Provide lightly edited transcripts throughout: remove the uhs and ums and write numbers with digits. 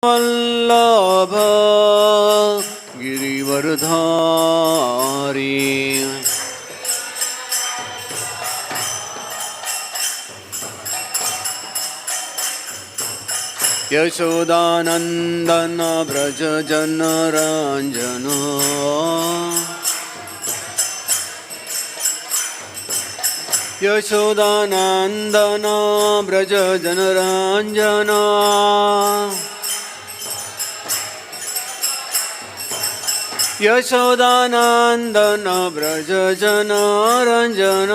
वल्लभ गिरिवरधारी यशोदानंदन व्रज जनरंजन यशोदानंदन व्रज जनरंजन यशोदानंदन व्रज जनरंजन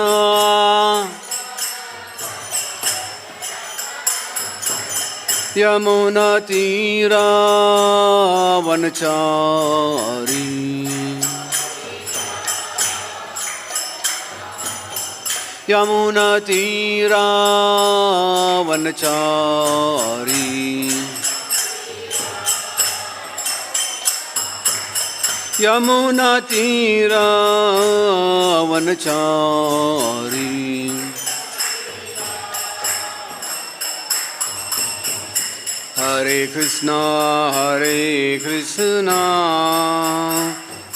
यमुना तीरा वनचारी यमुना तीरा वनचारी यमुना तीरा वनचारी हरे कृष्णा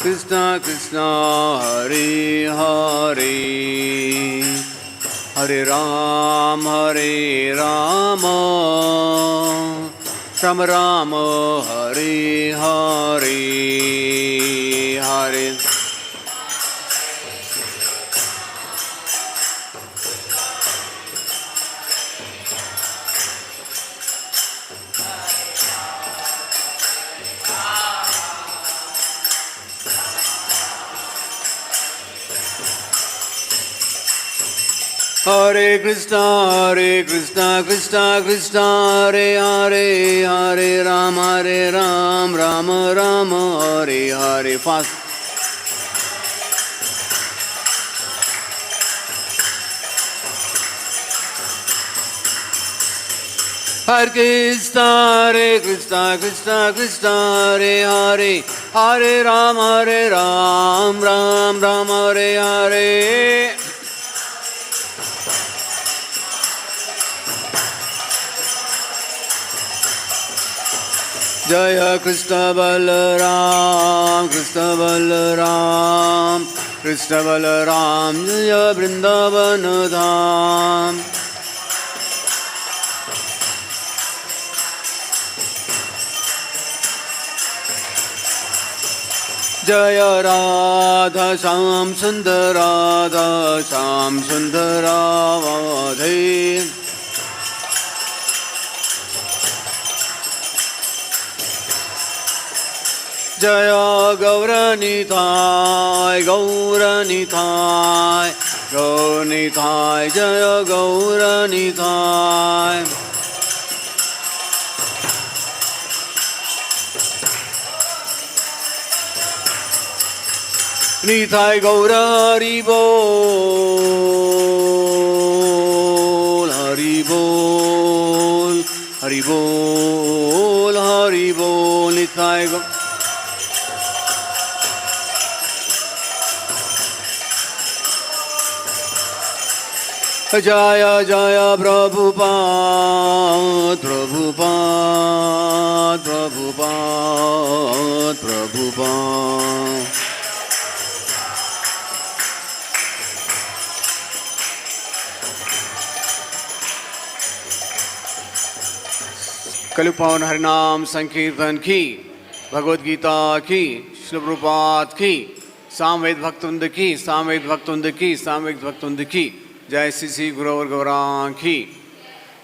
कृष्णा कृष्णा हरे हरे हरे राम राम राम हरे हरे हरे हरे कृष्णा कृष्णा कृष्णा हरे हरे हरे राम राम राम हरे हरे फास्ट हरे कृष्णा कृष्णा कृष्णा हरे हरे हरे राम राम राम हरे हरे जय कृष्ण बलराम कृष्ण बलराम जय वृंदावन धाम जय राधा श्याम सुंदर राधे जय गौरनिताय जय गौरनिताय निताय गौर हरि बोल हरि बोल हरि बोल हरि बोल निताय जय जय प्रभुपाद कलयुग पावन हरिनाम संकीर्तन की, भगवद गीता की, श्री प्रभुपाद की, सामवेद भक्तवृंद की, सामवेद भक्तवृंद की जय श्री गुरु और गौरांग की।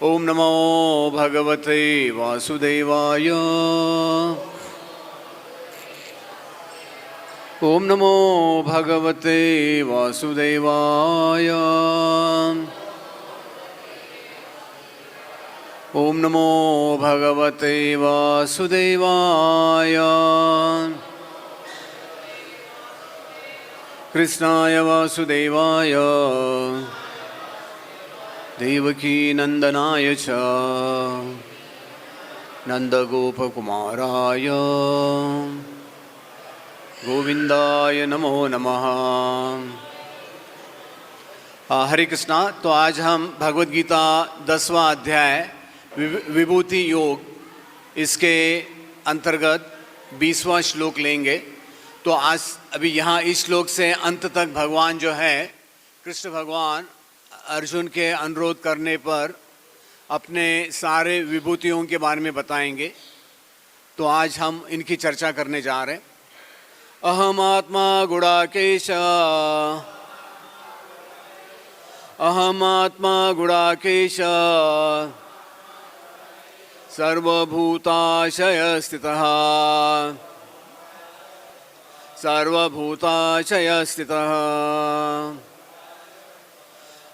ओम नमो भगवते वासुदेवाय ओम नमो भगवते वासुदेवाय ओम नमो भगवते वासुदेवाय कृष्णाय वासुदेवाय देवकी नंदनाय च नंदगोपकुमाराय गोविंदाय नमो नमः। हरे कृष्णा। तो आज हम भगवद गीता 10वां अध्याय विभूति योग इसके अंतर्गत 20वां श्लोक लेंगे। तो आज अभी यहाँ इस श्लोक से अंत तक भगवान जो है, कृष्ण भगवान अर्जुन के अनुरोध करने पर अपने सारे विभूतियों के बारे में बताएंगे। तो आज हम इनकी चर्चा करने जा रहे हैं। अहम आत्मा गुड़ाकेश, अहम आत्मा गुड़ाकेश, सर्वभूताशय स्थितः, सर्वभूताशय स्थितः।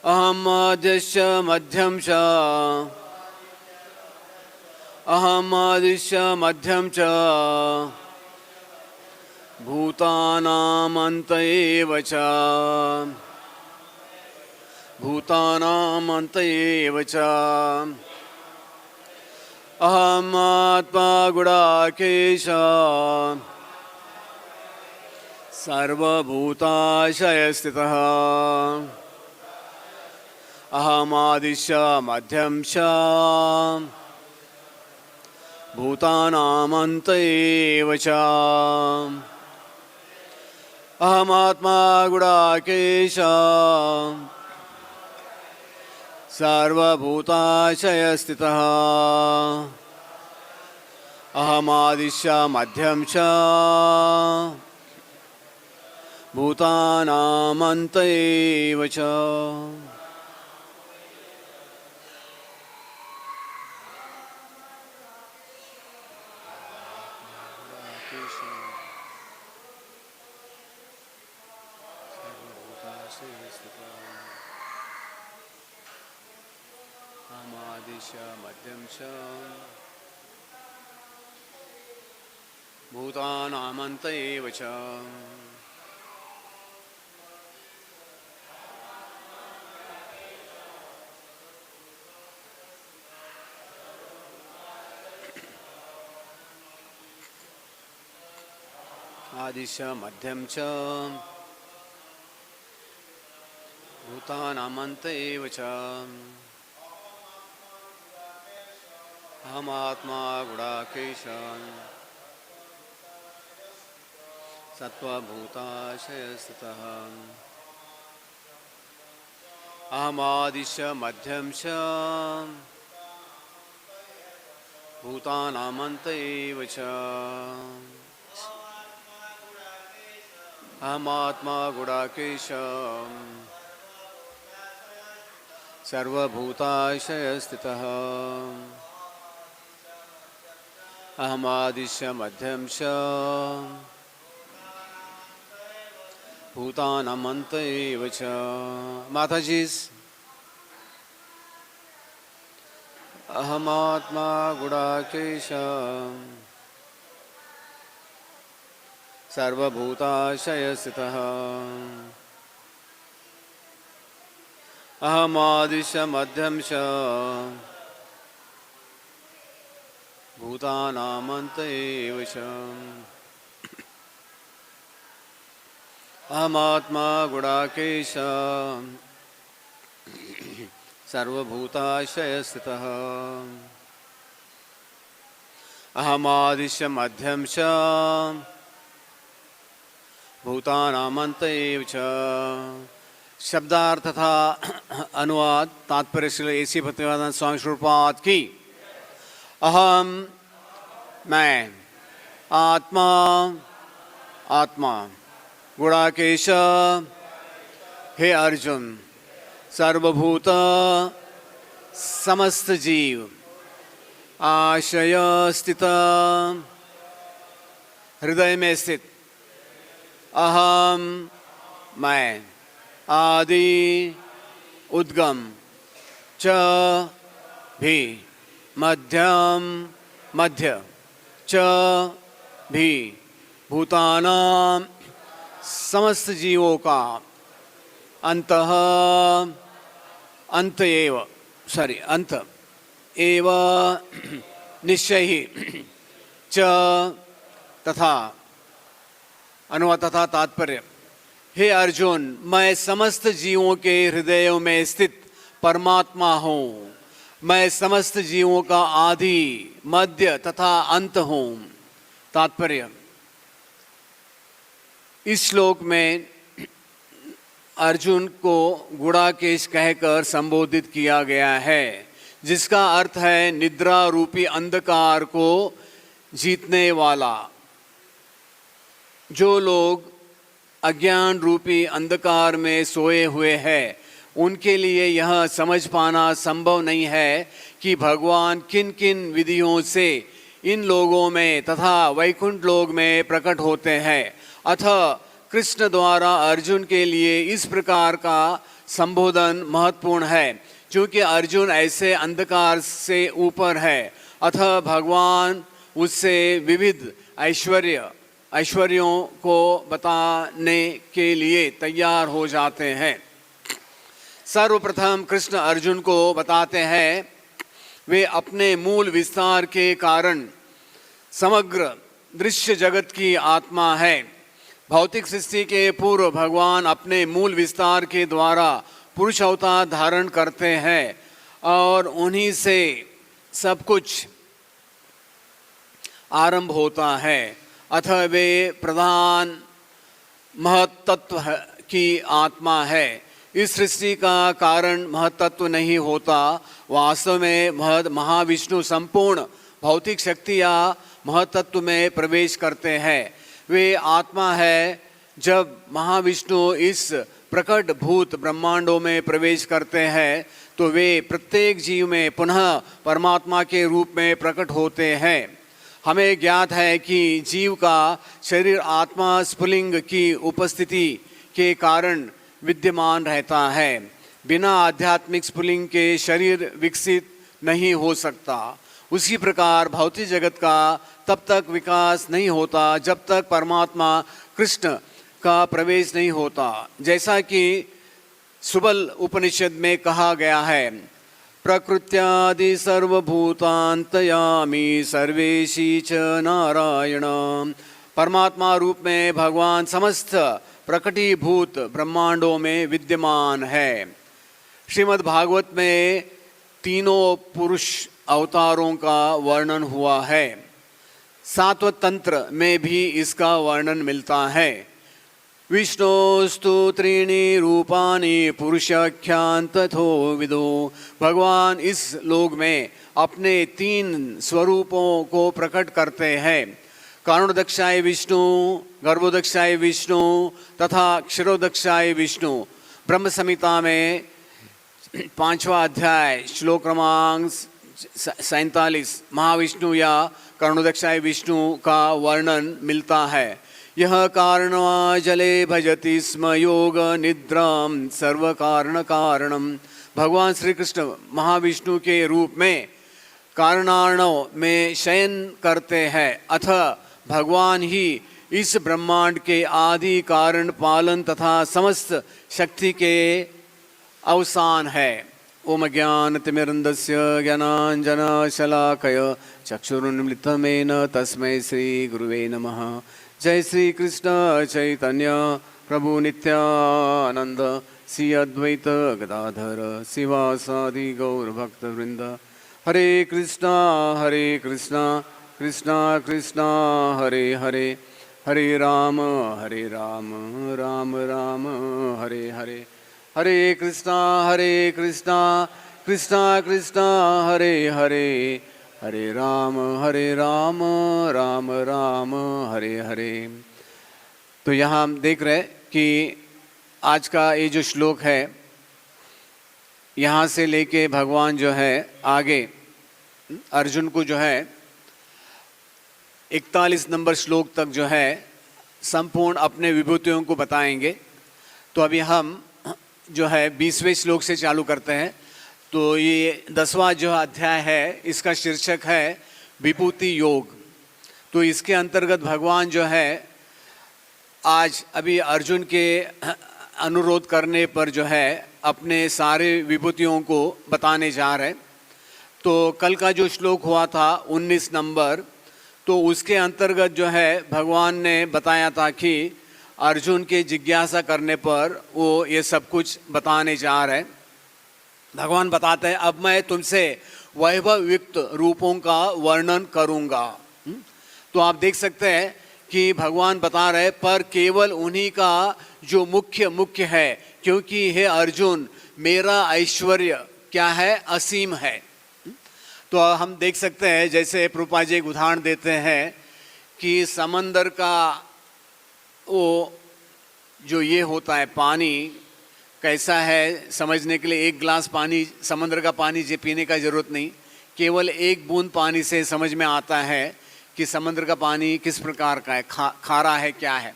अहम आदिश्च मध्यम च, अहम आदिश्च मध्यम च, भूतानां अन्त एव च, भूतानां अन्त एव च। अहम आत्मा गुड़ाकेश, सर्वभूताशय स्थितः, अहमादिश्च मध्यम च, भूतानां अन्त एव च। अहमात्मा गुड़ाकेश, सर्वभूताशय स्थितः, अहमादिश्च मध्यम च, भूतानां अन्त एव च। मध्यम च, भूतानां अन्त एव च। आदिश्च मध्यम च, भूतानां अन्त एव च। अहमात्मा गुड़ाकेश, सत्वभूताशय स्थितः, अहमादिश्च मध्यम च, भूतानां अन्त एव च। अहमात्मा गुड़ाकेश, सर्वभूताशय स्थितः, अहमादिश्च मध्यम च, भूतानां अन्त एव च। माताजी, अहमात्मा गुड़ाकेश, सर्वभूताशय स्थितः, अहमादिश्च मध्यम च, भूतानां अन्त एव च। अहमात्मा गुड़ाकेश, सर्वभूताशय स्थितः, अहमादिश्च मध्यम च, भूतानां अन्त एव च। शब्दार्थ तथा अनुवाद तात्पर्य श्री एसी भक्तिवेदांत स्वामी स्वरूपाद की। अहम मैं, आत्मा आत्मा, गुड़ाकेश हे अर्जुन, सर्वभूत समस्त जीव, आशय स्थित हृदय में स्थित, अहम मैं, आदि उद्गम च भी, मध्यम मध्य च भी, भूतानां समस्त जीवों का अंतः अंत एव अंत एव निश्चय ही च तथा। अनुवाद तथा तात्पर्य। हे अर्जुन, मैं समस्त जीवों के हृदयों में स्थित परमात्मा हूँ। मैं समस्त जीवों का आदि मध्य तथा अंत हूं। तात्पर्य, इस श्लोक में अर्जुन को गुड़ाकेश कहकर संबोधित किया गया है, जिसका अर्थ है निद्रा रूपी अंधकार को जीतने वाला। जो लोग अज्ञान रूपी अंधकार में सोए हुए हैं, उनके लिए यह समझ पाना संभव नहीं है कि भगवान किन किन विधियों से इन लोगों में तथा वैकुंठ लोक में प्रकट होते हैं। अतः कृष्ण द्वारा अर्जुन के लिए इस प्रकार का संबोधन महत्वपूर्ण है, क्योंकि अर्जुन ऐसे अंधकार से ऊपर है। अतः भगवान उससे विविध ऐश्वर्यों को बताने के लिए तैयार हो जाते हैं। सर्वप्रथम कृष्ण अर्जुन को बताते हैं वे अपने मूल विस्तार के कारण समग्र दृश्य जगत की आत्मा है। भौतिक सृष्टि के पूर्व भगवान अपने मूल विस्तार के द्वारा पुरुष अवतार धारण करते हैं और उन्हीं से सब कुछ आरंभ होता है। अतः वे प्रधान महत्त्व की आत्मा है। इस सृष्टि का कारण महत्त्व नहीं होता। वास्तव में महाविष्णु संपूर्ण भौतिक शक्ति या महत्त्व में प्रवेश करते हैं। वे आत्मा है। जब महाविष्णु इस प्रकट भूत ब्रह्मांडों में प्रवेश करते हैं तो वे प्रत्येक जीव में पुनः परमात्मा के रूप में प्रकट होते हैं। हमें ज्ञात है कि जीव का शरीर आत्मा स्फुलिंग की उपस्थिति के कारण विद्यमान रहता है। बिना आध्यात्मिक स्फुलिंग के शरीर विकसित नहीं हो सकता। उसी प्रकार भौतिक जगत का तब तक विकास नहीं होता जब तक परमात्मा कृष्ण का प्रवेश नहीं होता। जैसा कि सुबल उपनिषद में कहा गया है, प्रकृत्यादि सर्वभूतान्तयामि सर्वेशी च नारायण। परमात्मा रूप में भगवान समस्त प्रकटीभूत ब्रह्मांडों में विद्यमान है। श्रीमद् भागवत में तीनों पुरुष अवतारों का वर्णन हुआ है। सातवं तंत्र में भी इसका वर्णन मिलता है। विष्णोस्तु त्रीणि रूपाणि पुरुषाख्यान् तथो विदो। भगवान इस लोक में अपने तीन स्वरूपों को प्रकट करते हैं। कारणोदक्षाय विष्णु, गर्भोदक्षाय विष्णु तथा क्षीरोदक्षाय विष्णु। ब्रह्म संहिता में 5वां अध्याय श्लोक क्रमांक 47 महाविष्णु या कारणोदक्षाय विष्णु का वर्णन मिलता है। यह कारणा जले भजति स्म योग निद्रां सर्व कारण कारणम। भगवान श्री कृष्ण महाविष्णु के रूप में कारणार्णव में शयन करते हैं। अतः भगवान ही इस ब्रह्मांड के आदि कारण पालन तथा समस्त शक्ति के अवसान है। ओम ज्ञानतिमिरन्दस्य ज्ञानाञ्जनशलाकय चक्षुरुन्मिलितमेन तस्मै श्री गुरुवे नमः। जय श्री कृष्ण चैतन्य प्रभु नित्यानंद श्री अद्वैत गदाधर शिवासादि गौर भक्त वृंद। हरे कृष्णा कृष्णा कृष्णा हरे हरे, हरे राम राम राम हरे हरे। हरे कृष्णा कृष्णा कृष्णा हरे हरे, हरे राम राम राम हरे हरे। तो यहाँ हम देख रहे हैं कि आज का ये जो श्लोक है, यहाँ से लेके भगवान जो है आगे अर्जुन को जो है 41 नंबर श्लोक तक जो है संपूर्ण अपने विभूतियों को बताएंगे। तो अभी हम जो है 20वें श्लोक से चालू करते हैं। तो ये 10वां जो अध्याय है इसका शीर्षक है विभूति योग। तो इसके अंतर्गत भगवान जो है आज अभी अर्जुन के अनुरोध करने पर जो है अपने सारे विभूतियों को बताने जा रहे। तो कल का जो श्लोक हुआ था 19 नंबर, तो उसके अंतर्गत जो है भगवान ने बताया था कि अर्जुन के जिज्ञासा करने पर वो ये सब कुछ बताने जा रहे। भगवान बताते हैं अब मैं तुमसे वैभव युक्त रूपों का वर्णन करूंगा। तो आप देख सकते हैं कि भगवान बता रहे पर केवल उन्हीं का जो मुख्य है, क्योंकि हे अर्जुन मेरा ऐश्वर्य क्या है, असीम है। तो हम देख सकते हैं जैसे प्रभुपाद जी एक उदाहरण देते हैं कि समंदर का वो जो ये होता है पानी कैसा है समझने के लिए एक गिलास पानी, समंदर का पानी जी पीने का ज़रूरत नहीं, केवल एक बूंद पानी से समझ में आता है कि समंदर का पानी किस प्रकार का है, खारा है क्या है।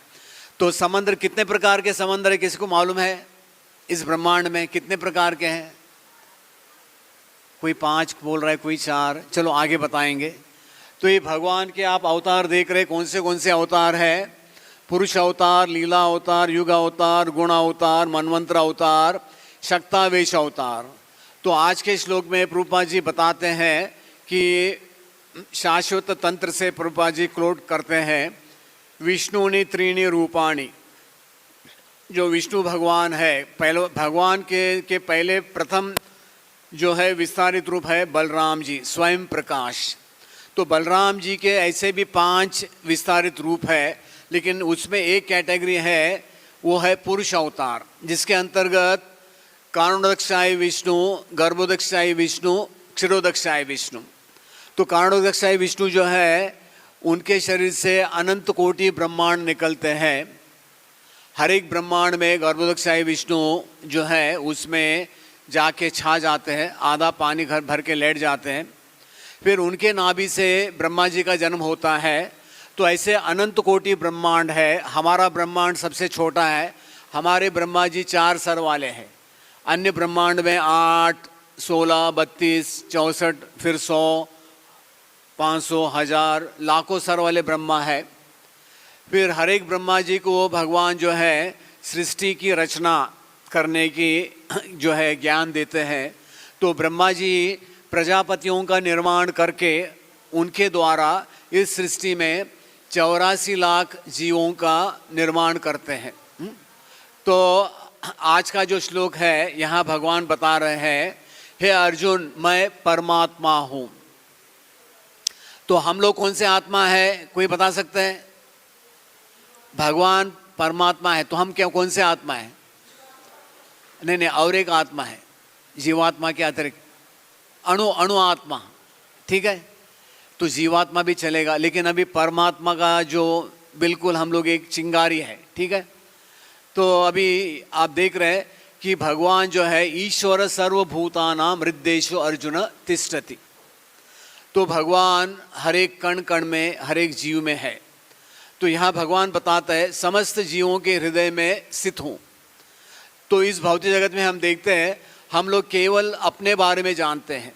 तो समंदर कितने प्रकार के समंदर है किसी को मालूम है? इस ब्रह्मांड में कितने प्रकार के हैं? कोई 5 बोल रहा है, कोई 4, चलो आगे बताएंगे। तो ये भगवान के आप अवतार देख रहे कौन से अवतार है? पुरुष अवतार, लीला अवतार, युग अवतार, गुण अवतार, मनवंतर अवतार, शक्तावेश अवतार। तो आज के श्लोक में प्रभुपाद जी बताते हैं कि शाश्वत तंत्र से प्रभुपाद जी क्लोट करते हैं विष्णुनि त्रीणि रूपाणि। जो विष्णु भगवान है, पहले भगवान के पहले प्रथम जो है विस्तारित रूप है बलराम जी, स्वयं प्रकाश। तो बलराम जी के ऐसे भी 5 विस्तारित रूप है, लेकिन उसमें एक कैटेगरी है वो है पुरुष अवतार, जिसके अंतर्गत कारणोदक्षाय विष्णु, गर्भोदक्षाय विष्णु, क्षीरोदक्षाय विष्णु। तो कारणोदक्षाय विष्णु जो है उनके शरीर से अनंत कोटि ब्रह्मांड निकलते हैं। हर एक ब्रह्मांड में गर्भोदक्षाय विष्णु जो है उसमें जाके छा जाते हैं, आधा पानी घर भर के लेट जाते हैं। फिर उनके नाभि से ब्रह्मा जी का जन्म होता है। तो ऐसे अनंत कोटि ब्रह्मांड है। हमारा ब्रह्मांड सबसे छोटा है, हमारे ब्रह्मा जी 4 सर वाले हैं। अन्य ब्रह्मांड में 8, 16, 32, 64, फिर 100, 500, 1000, लाखों सर वाले ब्रह्मा है। फिर हर एक ब्रह्मा जी को भगवान जो है सृष्टि की रचना करने की जो है ज्ञान देते हैं। तो ब्रह्मा जी प्रजापतियों का निर्माण करके उनके द्वारा इस सृष्टि में 84 लाख जीवों का निर्माण करते हैं। तो आज का जो श्लोक है यहाँ भगवान बता रहे हैं हे अर्जुन मैं परमात्मा हूँ। तो हम लोग कौन से आत्मा है, कोई बता सकते हैं? भगवान परमात्मा है तो हम क्या कौन से आत्मा है? नहीं, और एक आत्मा है जीवात्मा के अतिरिक्त, अणु आत्मा, ठीक है। तो जीवात्मा भी चलेगा, लेकिन अभी परमात्मा का जो बिल्कुल हम लोग एक चिंगारी है, ठीक है। तो अभी आप देख रहे हैं कि भगवान जो है ईश्वर सर्वभूतानां हृद्देषु अर्जुन तिष्ठति। तो भगवान हर एक कण कण में, हर एक जीव में है। तो यहाँ भगवान बताता है समस्त जीवों के हृदय में स्थित हूँ। तो इस भौतिक जगत में हम देखते हैं हम लोग केवल अपने बारे में जानते हैं।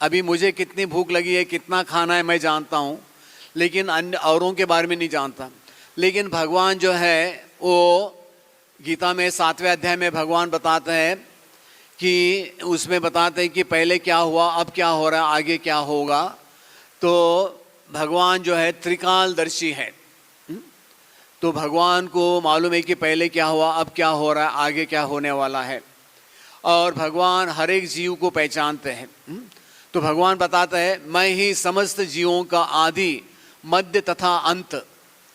अभी मुझे कितनी भूख लगी है, कितना खाना है मैं जानता हूँ, लेकिन अन्य औरों के बारे में नहीं जानता। लेकिन भगवान जो है वो गीता में 7वें अध्याय में भगवान बताते हैं कि उसमें बताते हैं कि पहले क्या हुआ, अब क्या हो रहा है, आगे क्या होगा। तो भगवान जो है त्रिकालदर्शी है। तो भगवान को मालूम है कि पहले क्या हुआ, अब क्या हो रहा है, आगे क्या होने वाला है। और भगवान हर एक जीव को पहचानते हैं। तो भगवान बताता है मैं ही समस्त जीवों का आदि, मध्य तथा अंत।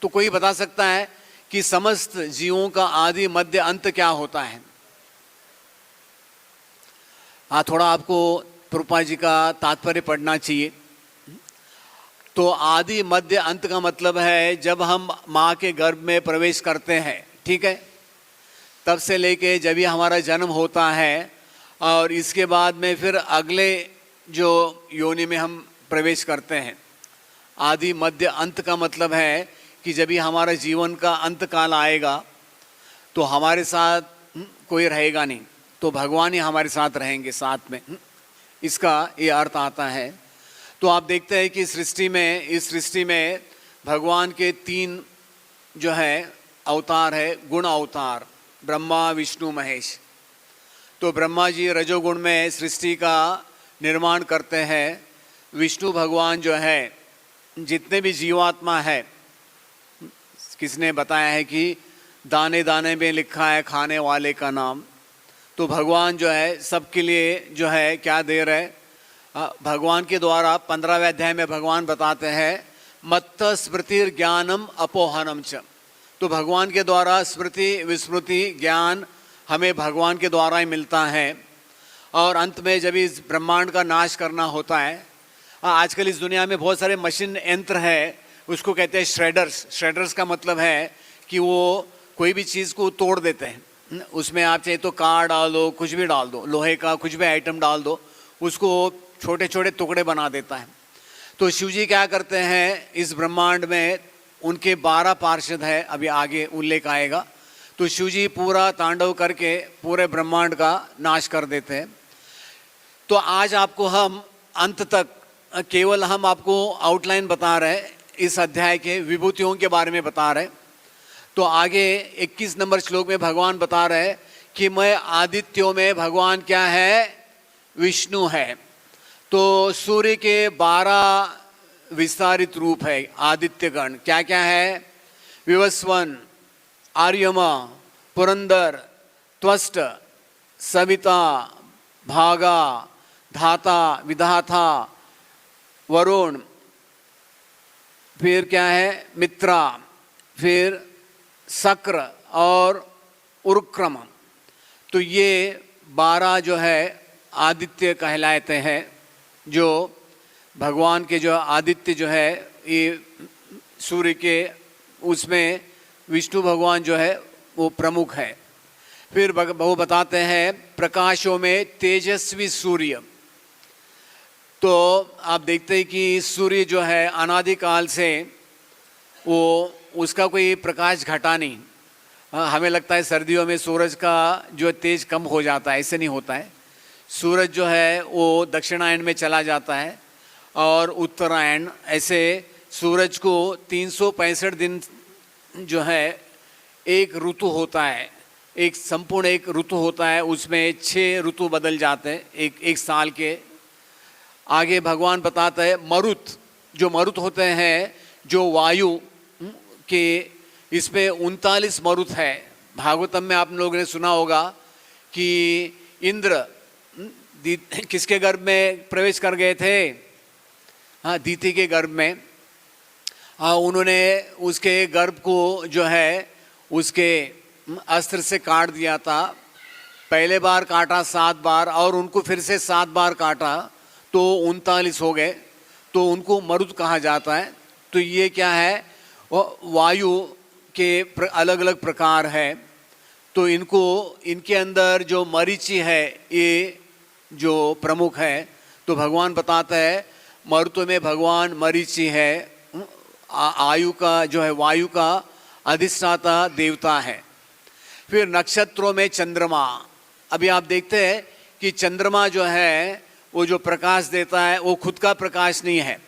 तो कोई बता सकता है कि समस्त जीवों का आदि, मध्य, अंत क्या होता है? हाँ, थोड़ा आपको प्रभुपाद जी का तात्पर्य पढ़ना चाहिए। तो आदि, मध्य, अंत का मतलब है जब हम माँ के गर्भ में प्रवेश करते हैं, ठीक है, तब से लेके जब ही हमारा जन्म होता है और इसके बाद में फिर अगले जो योनि में हम प्रवेश करते हैं। आदि, मध्य, अंत का मतलब है कि जब ही हमारा जीवन का अंत काल आएगा तो हमारे साथ कोई रहेगा नहीं, तो भगवान ही हमारे साथ रहेंगे साथ में। इसका ये अर्थ आता है। तो आप देखते हैं कि इस सृष्टि में भगवान के 3 जो है अवतार है, गुण अवतार, ब्रह्मा, विष्णु, महेश। तो ब्रह्मा जी रजोगुण में सृष्टि का निर्माण करते हैं। विष्णु भगवान जो है जितने भी जीवात्मा है, किसने बताया है कि दाने दाने में लिखा है खाने वाले का नाम। तो भगवान जो है सबके लिए जो है क्या दे रहे, भगवान के द्वारा 15वें अध्याय में भगवान बताते हैं मत्त स्मृतिर ज्ञानम अपोहनम च। तो भगवान के द्वारा स्मृति विस्मृति ज्ञान हमें भगवान के द्वारा ही मिलता है। और अंत में जब इस ब्रह्मांड का नाश करना होता है, आजकल इस दुनिया में बहुत सारे मशीन यंत्र है, उसको कहते हैं श्रेडर्स। श्रेडर्स का मतलब है कि वो कोई भी चीज़ को तोड़ देते हैं, उसमें आप चाहे तो कार डाल दो, कुछ भी डाल दो, लोहे का कुछ भी आइटम डाल दो, उसको छोटे छोटे टुकड़े बना देता है। तो शिव जी क्या करते हैं, इस ब्रह्मांड में उनके 12 पार्षद है, अभी आगे उल्लेख आएगा। तो शिव जी पूरा तांडव करके पूरे ब्रह्मांड का नाश कर देते हैं। तो आज आपको हम अंत तक केवल हम आपको आउटलाइन बता रहे, इस अध्याय के विभूतियों के बारे में बता रहे। तो आगे 21 नंबर श्लोक में भगवान बता रहे कि मैं आदित्यों में भगवान क्या है, विष्णु है। तो सूर्य के 12 विस्तारित रूप है आदित्यगण, क्या क्या है, विवस्वन, आर्यमा, पुरंदर, त्वष्ट, सविता, भागा, धाता, विधाता, वरुण, फिर क्या है मित्रा, फिर शक्र और उरुक्रम। तो ये 12 जो है आदित्य कहलाते हैं, जो भगवान के जो आदित्य जो है ये सूर्य के, उसमें विष्णु भगवान जो है वो प्रमुख है। फिर वो बताते हैं प्रकाशों में तेजस्वी सूर्य। तो आप देखते हैं कि सूर्य जो है अनादिकाल से वो उसका कोई प्रकाश घटा नहीं। हमें लगता है सर्दियों में सूरज का जो तेज कम हो जाता है, ऐसे नहीं होता है। सूरज जो है वो दक्षिणायन में चला जाता है और उत्तरायण, ऐसे सूरज को 365 दिन जो है एक ऋतु होता है, एक संपूर्ण एक ऋतु होता है, उसमें 6 ऋतु बदल जाते हैं एक साल के। आगे भगवान बताता है मरुत, जो मरुत होते हैं जो वायु के, इसमें 39 मरुत है। भागवतम में आप लोगों ने सुना होगा कि इंद्र किसके गर्भ में प्रवेश कर गए थे, हाँ दीति के गर्भ में। उन्होंने उसके गर्भ को जो है उसके अस्त्र से काट दिया था। पहले बार काटा 7 बार और उनको फिर से 7 बार काटा, तो 39 हो गए। तो उनको मरुत कहा जाता है। तो ये क्या है, वायु के अलग अलग प्रकार है। तो इनको, इनके अंदर जो मरीचि है ये जो प्रमुख है। तो भगवान बताता है मरुतों में भगवान मरीचि है, आयु का जो है वायु का अधिष्ठाता देवता है। फिर नक्षत्रों में चंद्रमा। अभी आप देखते हैं कि चंद्रमा जो है वो जो प्रकाश देता है वो खुद का प्रकाश नहीं है।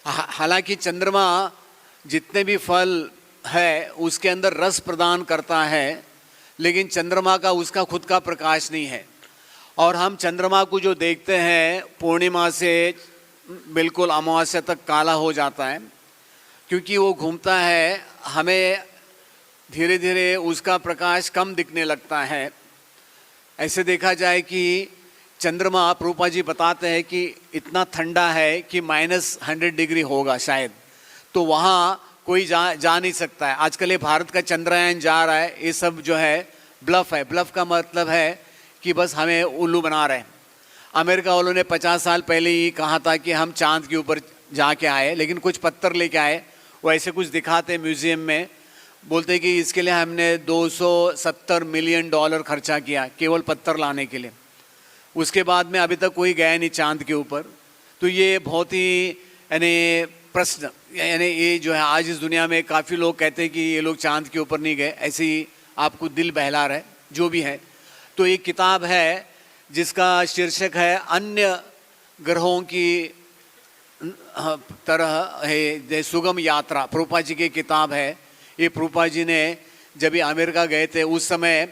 हालांकि चंद्रमा जितने भी फल है उसके अंदर रस प्रदान करता है, लेकिन चंद्रमा का उसका खुद का प्रकाश नहीं है। और हम चंद्रमा को जो देखते हैं पूर्णिमा से बिल्कुल अमावस्या तक काला हो जाता है, क्योंकि वो घूमता है, हमें धीरे धीरे उसका प्रकाश कम दिखने लगता है। ऐसे देखा जाए कि चंद्रमा, प्रभुपाद जी बताते हैं कि इतना ठंडा है कि -100 डिग्री होगा शायद। तो वहाँ कोई जा नहीं सकता है। आजकल ये भारत का चंद्रयान जा रहा है, ये सब जो है ब्लफ है। ब्लफ का मतलब है कि बस हमें उल्लू बना रहे हैं। अमेरिका वालों ने 50 साल पहले ही कहा था कि हम चांद के ऊपर जाके आए, लेकिन कुछ पत्थर लेके आए, वो ऐसे कुछ दिखाते म्यूजियम में, बोलते कि इसके लिए हमने $270 मिलियन खर्चा किया केवल पत्थर लाने के लिए। उसके बाद में अभी तक कोई गया नहीं चांद के ऊपर। तो ये बहुत ही यानी प्रश्न, यानी ये जो है आज इस दुनिया में काफ़ी लोग कहते हैं कि ये लोग चांद के ऊपर नहीं गए, ऐसे ही आपको दिल बहला रहा है जो भी है। तो एक किताब है जिसका शीर्षक है अन्य ग्रहों की तरह है सुगम यात्रा। प्रभुपाद जी की किताब है ये। प्रभुपाद जी ने जब ये अमेरिका गए थे उस समय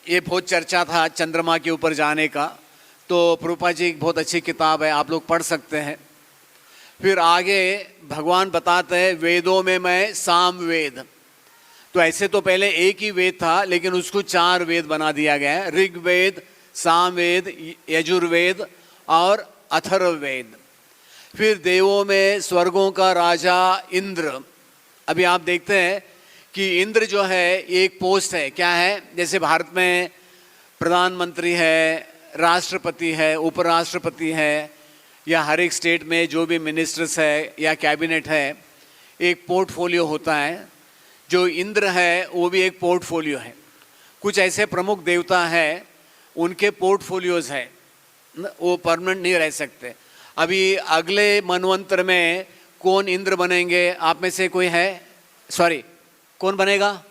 ये बहुत चर्चा था चंद्रमा के ऊपर जाने का। तो प्रभुपाद जी एक बहुत अच्छी किताब है, आप लोग पढ़ सकते हैं। फिर आगे भगवान बताते हैं वेदों में मैं सामवेद। तो ऐसे तो पहले एक ही वेद था, लेकिन उसको 4 वेद बना दिया गया है, ऋग्वेद, सामवेद, यजुर्वेद और अथर्ववेद। फिर देवों में स्वर्गों का राजा इंद्र। अभी आप देखते हैं कि इंद्र जो है एक पोस्ट है, क्या है? जैसे भारत में प्रधानमंत्री है, राष्ट्रपति है, उपराष्ट्रपति है, या हर एक स्टेट में जो भी मिनिस्टर्स है या कैबिनेट है, एक पोर्टफोलियो होता है। जो इंद्र है वो भी एक पोर्टफोलियो है। कुछ ऐसे प्रमुख देवता हैं, उनके पोर्टफोलियोज है, वो परमानेंट नहीं रह सकते। अभी अगले मनवंतर में कौन इंद्र बनेंगे? आप में से कोई है? सॉरी, कौन बनेगा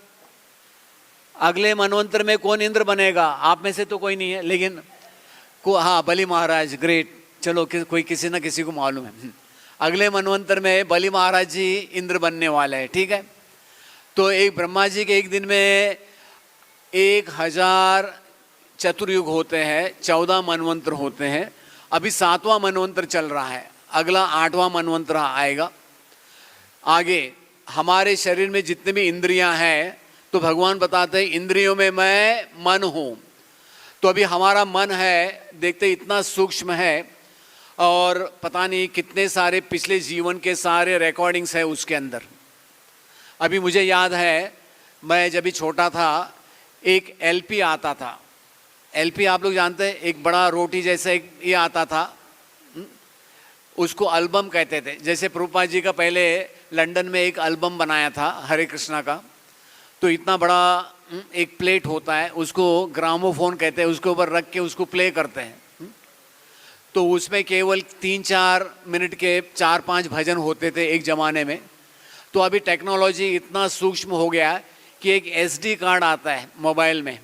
अगले मनवंतर में? कौन इंद्र बनेगा? आप में से तो कोई नहीं है, लेकिन हाँ, बलि महाराज। ग्रेट, चलो कोई किसी ना किसी को मालूम है। अगले मनवंतर में बलि महाराज जी इंद्र बनने वाले हैं, ठीक है। तो एक ब्रह्मा जी के एक दिन में 1000 चतुर्युग होते हैं, 14 मनवंतर होते हैं। अभी 7वां मनवंतर चल रहा है, अगला 8वां मनवंतर आएगा। आगे हमारे शरीर में जितने भी इंद्रियां हैं, तो भगवान बताते हैं इंद्रियों में मैं मन हूँ। तो अभी हमारा मन है, देखते इतना सूक्ष्म है, और पता नहीं कितने सारे पिछले जीवन के सारे रिकॉर्डिंग्स है उसके अंदर। अभी मुझे याद है, मैं जब भी छोटा था, एक एलपी आता था। एलपी आप लोग जानते हैं, एक बड़ा रोटी जैसा एक ये आता था, उसको एल्बम कहते थे। जैसे प्रभुपाद जी का पहले लंदन में एक एल्बम बनाया था हरे कृष्णा का, तो इतना बड़ा एक प्लेट होता है, उसको ग्रामोफोन कहते हैं, उसके ऊपर रख के उसको प्ले करते हैं। तो उसमें केवल 3-4 मिनट के 4-5 भजन होते थे एक ज़माने में। तो अभी टेक्नोलॉजी इतना सूक्ष्म हो गया कि एक SD कार्ड आता है मोबाइल में,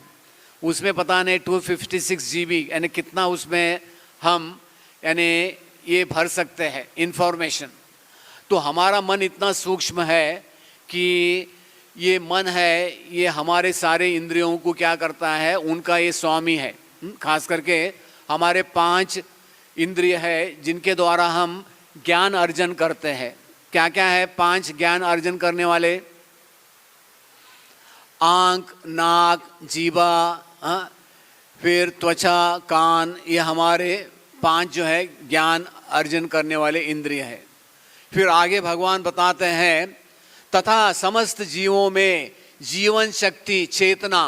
उसमें पता नहीं 256 GB यानी कितना उसमें हम यानी ये भर सकते हैं इंफॉर्मेशन। तो हमारा मन इतना सूक्ष्म है कि ये मन है, ये हमारे सारे इंद्रियों को क्या करता है, उनका ये स्वामी है। खास करके हमारे 5 इंद्रिय है जिनके द्वारा हम ज्ञान अर्जन करते हैं। क्या क्या है 5 ज्ञान अर्जन करने वाले? आँख, नाक, जीवा, फिर त्वचा, कान, ये हमारे 5 जो है ज्ञान अर्जन करने वाले इंद्रिय है। फिर आगे भगवान बताते हैं, तथा समस्त जीवों में जीवन शक्ति चेतना।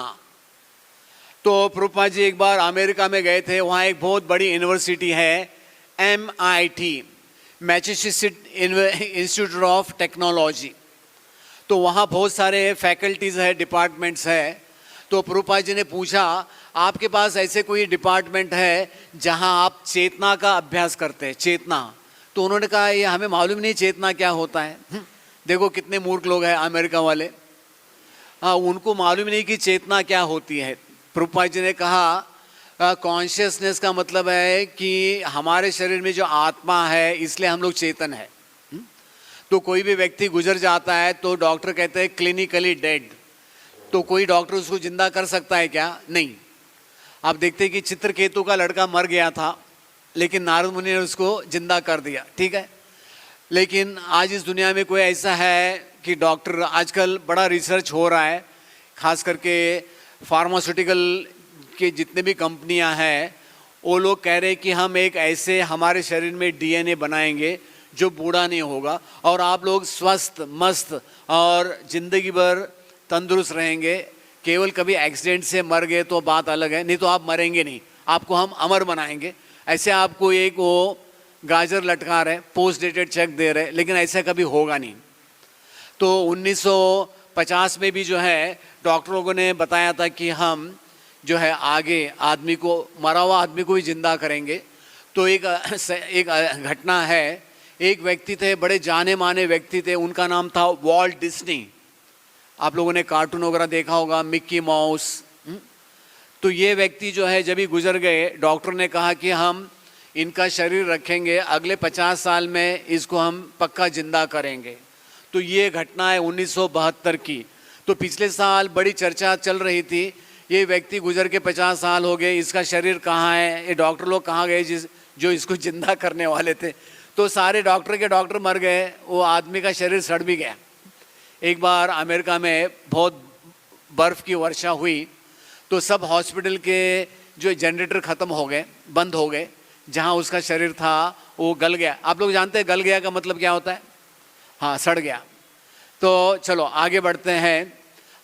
तो प्रभुपाद जी एक बार अमेरिका में गए थे, वहाँ एक बहुत बड़ी यूनिवर्सिटी है MIT, Massachusetts institute of technology. तो वहाँ बहुत सारे फैकल्टीज़ है, डिपार्टमेंट्स है। तो प्रभुपाद जी ने पूछा, आपके पास ऐसे कोई डिपार्टमेंट है जहाँ आप चेतना का अभ्यास करते हैं? चेतना। तो उन्होंने कहा, ये हमें मालूम नहीं चेतना क्या होता है। देखो कितने मूर्ख लोग हैं अमेरिका वाले, हाँ, उनको मालूम नहीं कि चेतना क्या होती है। प्रभुपाद जी ने कहा, कॉन्शियसनेस का मतलब है कि हमारे शरीर में जो आत्मा है, इसलिए हम लोग चेतन है। तो कोई भी व्यक्ति गुजर जाता है तो डॉक्टर कहते हैं क्लिनिकली डेड। तो कोई डॉक्टर उसको जिंदा कर सकता है क्या? नहीं। आप देखते हैं कि चित्रकेतु का लड़का मर गया था, लेकिन नारद मुनि ने उसको जिंदा कर दिया, ठीक है। लेकिन आज इस दुनिया में कोई ऐसा है कि डॉक्टर, आजकल बड़ा रिसर्च हो रहा है, खास करके फार्मास्यूटिकल के जितने भी कंपनियां हैं, वो लोग कह रहे हैं कि हम एक ऐसे हमारे शरीर में DNA बनाएंगे जो बूढ़ा नहीं होगा, और आप लोग स्वस्थ मस्त और ज़िंदगी भर तंदुरुस्त रहेंगे। केवल कभी एक्सीडेंट से मर गए तो बात अलग है, नहीं तो आप मरेंगे नहीं, आपको हम अमर बनाएंगे। ऐसे आपको एक वो गाजर लटका रहे, पोस्ट डेटेड चेक दे रहे, लेकिन ऐसा कभी होगा नहीं। तो 1950 में भी जो है डॉक्टर लोगों ने बताया था कि हम जो है आगे आदमी को, मरा हुआ आदमी को ही जिंदा करेंगे। तो एक घटना है, एक व्यक्ति थे, बड़े जाने माने व्यक्ति थे, उनका नाम था वॉल्ट डिज्नी। आप लोगों ने कार्टून वगैरह देखा होगा, मिक्की माउस। तो ये व्यक्ति जो है जब ही गुजर गए, डॉक्टर ने कहा कि हम इनका शरीर रखेंगे, अगले 50 साल में इसको हम पक्का जिंदा करेंगे। तो ये घटना है 1972 की। तो पिछले साल बड़ी चर्चा चल रही थी, ये व्यक्ति गुजर के 50 साल हो गए, इसका शरीर कहाँ है, ये डॉक्टर लोग कहाँ गए जो इसको जिंदा करने वाले थे। तो सारे डॉक्टर के डॉक्टर मर गए, वो आदमी का शरीर सड़ भी गया। एक बार अमेरिका में बहुत बर्फ़ की वर्षा हुई तो सब हॉस्पिटल के जो जनरेटर ख़त्म हो गए, बंद हो गए। जहाँ उसका शरीर था वो गल गया। आप लोग जानते हैं गल गया का मतलब क्या होता है? हाँ, सड़ गया। तो चलो आगे बढ़ते हैं।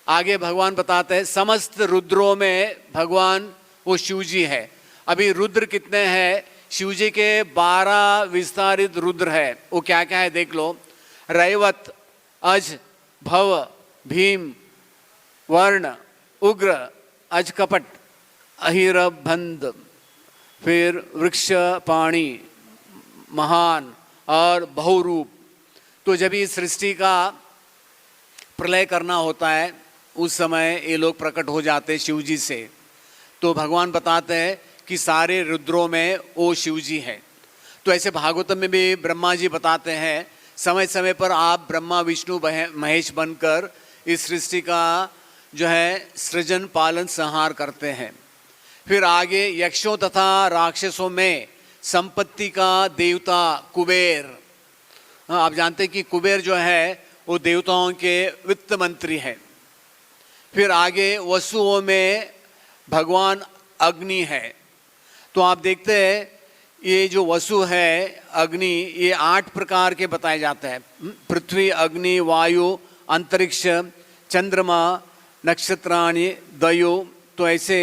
आगे भगवान बताते हैं समस्त रुद्रों में भगवान वो शिव जी है। अभी रुद्र कितने हैं? शिव जी के 12 विस्तारित रुद्र है। वो क्या क्या है देख लो। रैवत, अज, भव, भीम, वर्ण, उग्र, अजकपट, अहिरबंध, फिर वृक्ष, पाणी, महान और बहुरूप। तो जब इस सृष्टि का प्रलय करना होता है उस समय ये लोग प्रकट हो जाते हैं शिव जी से। तो भगवान बताते हैं कि सारे रुद्रों में वो शिव जी है। तो ऐसे भागवतम में भी ब्रह्मा जी बताते हैं समय समय पर आप ब्रह्मा विष्णु महेश बनकर इस सृष्टि का जो है सृजन पालन संहार करते हैं। फिर आगे यक्षों तथा राक्षसों में संपत्ति का देवता कुबेर। आप जानते हैं कि कुबेर जो है वो देवताओं के वित्त मंत्री है। फिर आगे वसुओं में भगवान अग्नि है। तो आप देखते हैं ये जो वसु है अग्नि, ये 8 प्रकार के बताए जाते हैं। पृथ्वी, अग्नि, वायु, अंतरिक्ष, चंद्रमा, नक्षत्राणि, दयो। तो ऐसे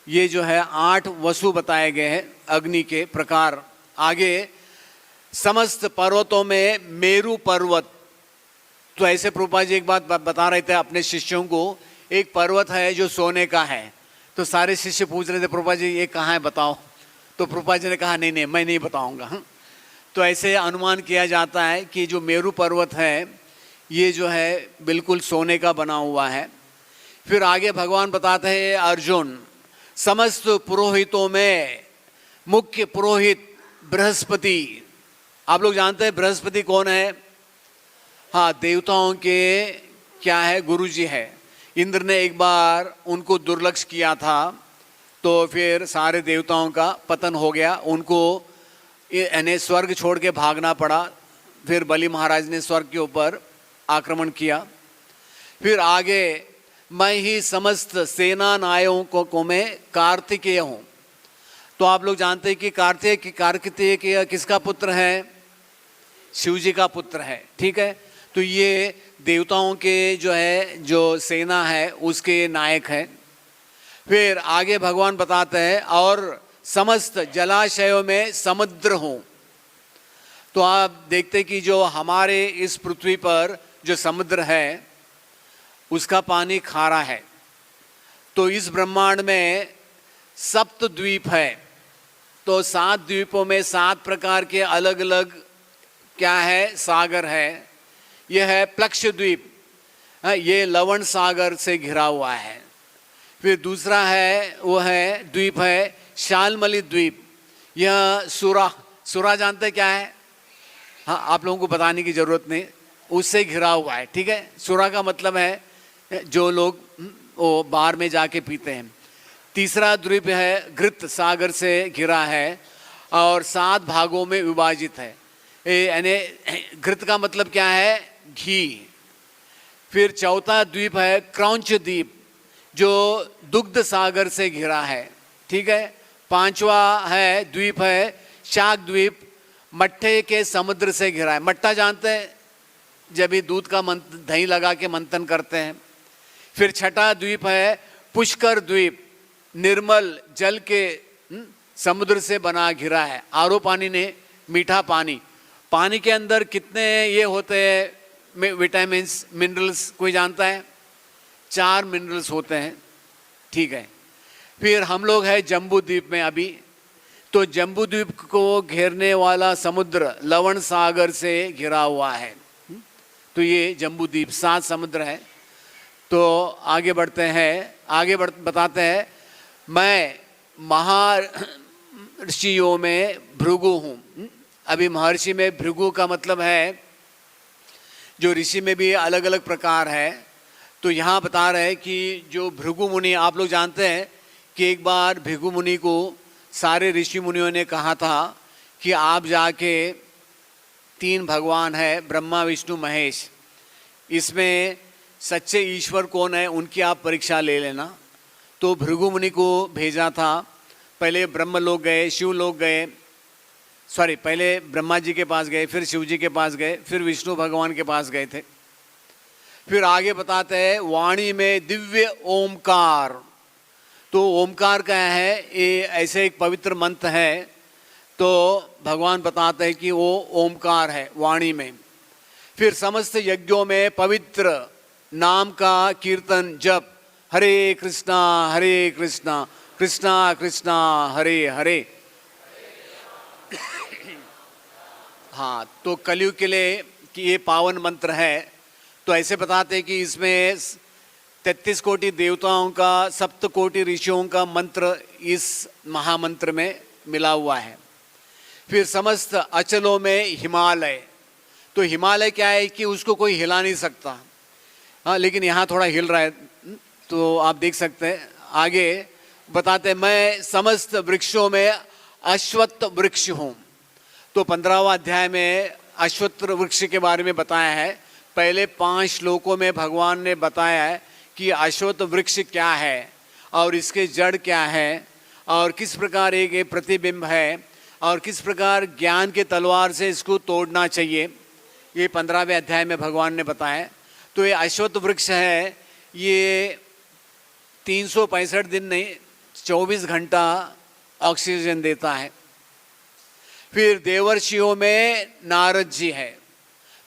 ये जो है 8 वसु बताए गए हैं अग्नि के प्रकार। आगे समस्त पर्वतों में मेरु पर्वत। तो ऐसे प्रभुपाद जी एक बात बता रहे थे अपने शिष्यों को, एक पर्वत है जो सोने का है। तो सारे शिष्य पूछ रहे थे प्रभुपाद जी ये कहाँ है बताओ। तो प्रभुपाद जी ने कहा नहीं नहीं मैं नहीं बताऊंगा। तो ऐसे अनुमान किया जाता है कि जो मेरु पर्वत है ये जो है बिल्कुल सोने का बना हुआ है। फिर आगे भगवान बताते हैं अर्जुन समस्त पुरोहितों में मुख्य पुरोहित बृहस्पति। आप लोग जानते हैं बृहस्पति कौन है? हाँ, देवताओं के क्या है? गुरु जी है। इंद्र ने एक बार उनको दुर्लक्ष्य किया था तो फिर सारे देवताओं का पतन हो गया। उनको यानी स्वर्ग छोड़ के भागना पड़ा। फिर बलि महाराज ने स्वर्ग के ऊपर आक्रमण किया। फिर आगे मैं ही समस्त सेना नायकों को मैं कार्तिकेय हूँ। तो आप लोग जानते हैं कि कार्तिकेय किसका पुत्र है? शिव जी का पुत्र है। ठीक है, तो ये देवताओं के जो है जो सेना है उसके नायक हैं। फिर आगे भगवान बताते हैं और समस्त जलाशयों में समुद्र हूँ। तो आप देखते कि जो हमारे इस पृथ्वी पर जो समुद्र है उसका पानी खारा है। तो इस ब्रह्मांड में सप्त द्वीप है। तो 7 द्वीपों में 7 प्रकार के अलग अलग क्या है? सागर है। यह है प्लक्ष द्वीप, ये लवण सागर से घिरा हुआ है। फिर दूसरा है वो है द्वीप है शालमली द्वीप। यह सुरा जानते क्या है? हाँ, आप लोगों को बताने की जरूरत नहीं, उससे घिरा हुआ है। ठीक है, सुरा का मतलब है जो लोग वो बार में जाके पीते हैं। तीसरा द्वीप है घृत सागर से घिरा है और 7 भागों में विभाजित है। यानी घृत का मतलब क्या है? घी। फिर चौथा द्वीप है क्रौंच द्वीप जो दुग्ध सागर से घिरा है। ठीक है, 5वां है द्वीप है शाक द्वीप, मट्ठे के समुद्र से घिरा है। मट्ठा जानते हैं? जब भी दूध का दही लगा के मंथन करते हैं। फिर 6ठा द्वीप है पुष्कर द्वीप, निर्मल जल के समुद्र से बना घिरा है। आरो पानी ने मीठा पानी। पानी के अंदर कितने ये होते हैं विटामिन्स, मिनरल्स, कोई जानता है? 4 मिनरल्स होते हैं। ठीक है, फिर हम लोग हैं जम्बू द्वीप में अभी। तो जम्बू द्वीप को घेरने वाला समुद्र लवण सागर से घिरा हुआ है। तो ये जम्बू द्वीप 7 समुद्र है। तो आगे बढ़ते हैं। आगे बताते हैं मैं महर्षियों में भृगु हूँ। अभी महर्षि में भृगु का मतलब है जो ऋषि में भी अलग अलग प्रकार है। तो यहाँ बता रहे हैं कि जो भृगु मुनि, आप लोग जानते हैं कि एक बार भृगु मुनि को सारे ऋषि मुनियों ने कहा था कि आप जाके 3 भगवान है ब्रह्मा विष्णु महेश, इसमें सच्चे ईश्वर कौन है उनकी आप परीक्षा ले लेना। तो भृगु मुनि को भेजा था। पहले ब्रह्म लोग गए, शिव लोग गए, पहले ब्रह्मा जी के पास गए, फिर शिव जी के पास गए, फिर विष्णु भगवान के पास गए थे। फिर आगे बताते हैं वाणी में दिव्य ओमकार। तो ओमकार क्या है? ये ऐसे एक पवित्र मंत्र है। तो भगवान बताते हैं कि वो ओमकार है वाणी में। फिर समस्त यज्ञों में पवित्र नाम का कीर्तन जप, हरे कृष्णा कृष्णा कृष्णा हरे हरे। हाँ, तो कलयुग के लिए कि ये पावन मंत्र है। तो ऐसे बताते हैं कि इसमें 33 कोटि देवताओं का, 7 कोटि ऋषियों का मंत्र इस महामंत्र में मिला हुआ है। फिर समस्त अचलों में हिमालय। तो हिमालय क्या है कि उसको कोई हिला नहीं सकता। हाँ, लेकिन यहाँ थोड़ा हिल रहा है, तो आप देख सकते हैं। आगे बताते हैं मैं समस्त वृक्षों में अश्वत्थ वृक्ष हूँ। तो 15वां अध्याय में अश्वत्थ वृक्ष के बारे में बताया है। पहले 5 श्लोकों में भगवान ने बताया है कि अश्वत्थ वृक्ष क्या है और इसके जड़ क्या है और किस प्रकार एक ये प्रतिबिंब है और किस प्रकार ज्ञान के तलवार से इसको तोड़ना चाहिए। ये 15वें अध्याय में भगवान ने बताया। तो ये अश्वत्थ वृक्ष है, ये 365 दिन नहीं 24 घंटा ऑक्सीजन देता है। फिर देवर्षियों में नारद जी है।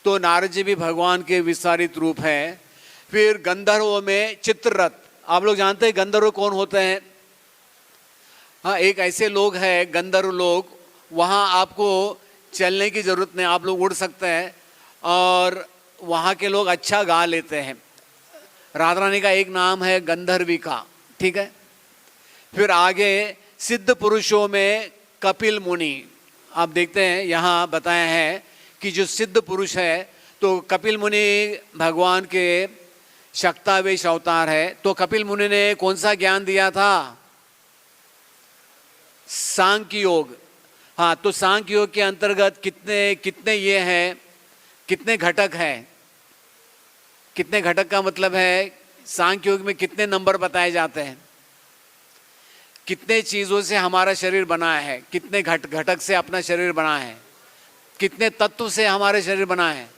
तो नारद जी भी भगवान के विस्तारित रूप है। फिर गंधर्वों में चित्ररथ। आप लोग जानते हैं गंधर्व कौन होते हैं? हाँ, एक ऐसे लोग हैं गंधर्व लोग, वहाँ आपको चलने की ज़रूरत नहीं, आप लोग उड़ सकते हैं और वहाँ के लोग अच्छा गा लेते हैं। राधा रानी का एक नाम है गंधर्विका, ठीक है। फिर आगे सिद्ध पुरुषों में कपिल मुनि। आप देखते हैं यहाँ बताया है कि जो सिद्ध पुरुष है, तो कपिल मुनि भगवान के शक्तावेश अवतार है। तो कपिल मुनि ने कौन सा ज्ञान दिया था? सांख्य योग। हाँ, तो सांख्य योग के अंतर्गत कितने ये हैं, कितने घटक हैं? कितने घटक का मतलब है सांख्य योग में कितने नंबर बताए जाते हैं, कितने चीज़ों से हमारा शरीर बना है, कितने घटक से अपना शरीर बना है, कितने तत्व से हमारे शरीर बना है।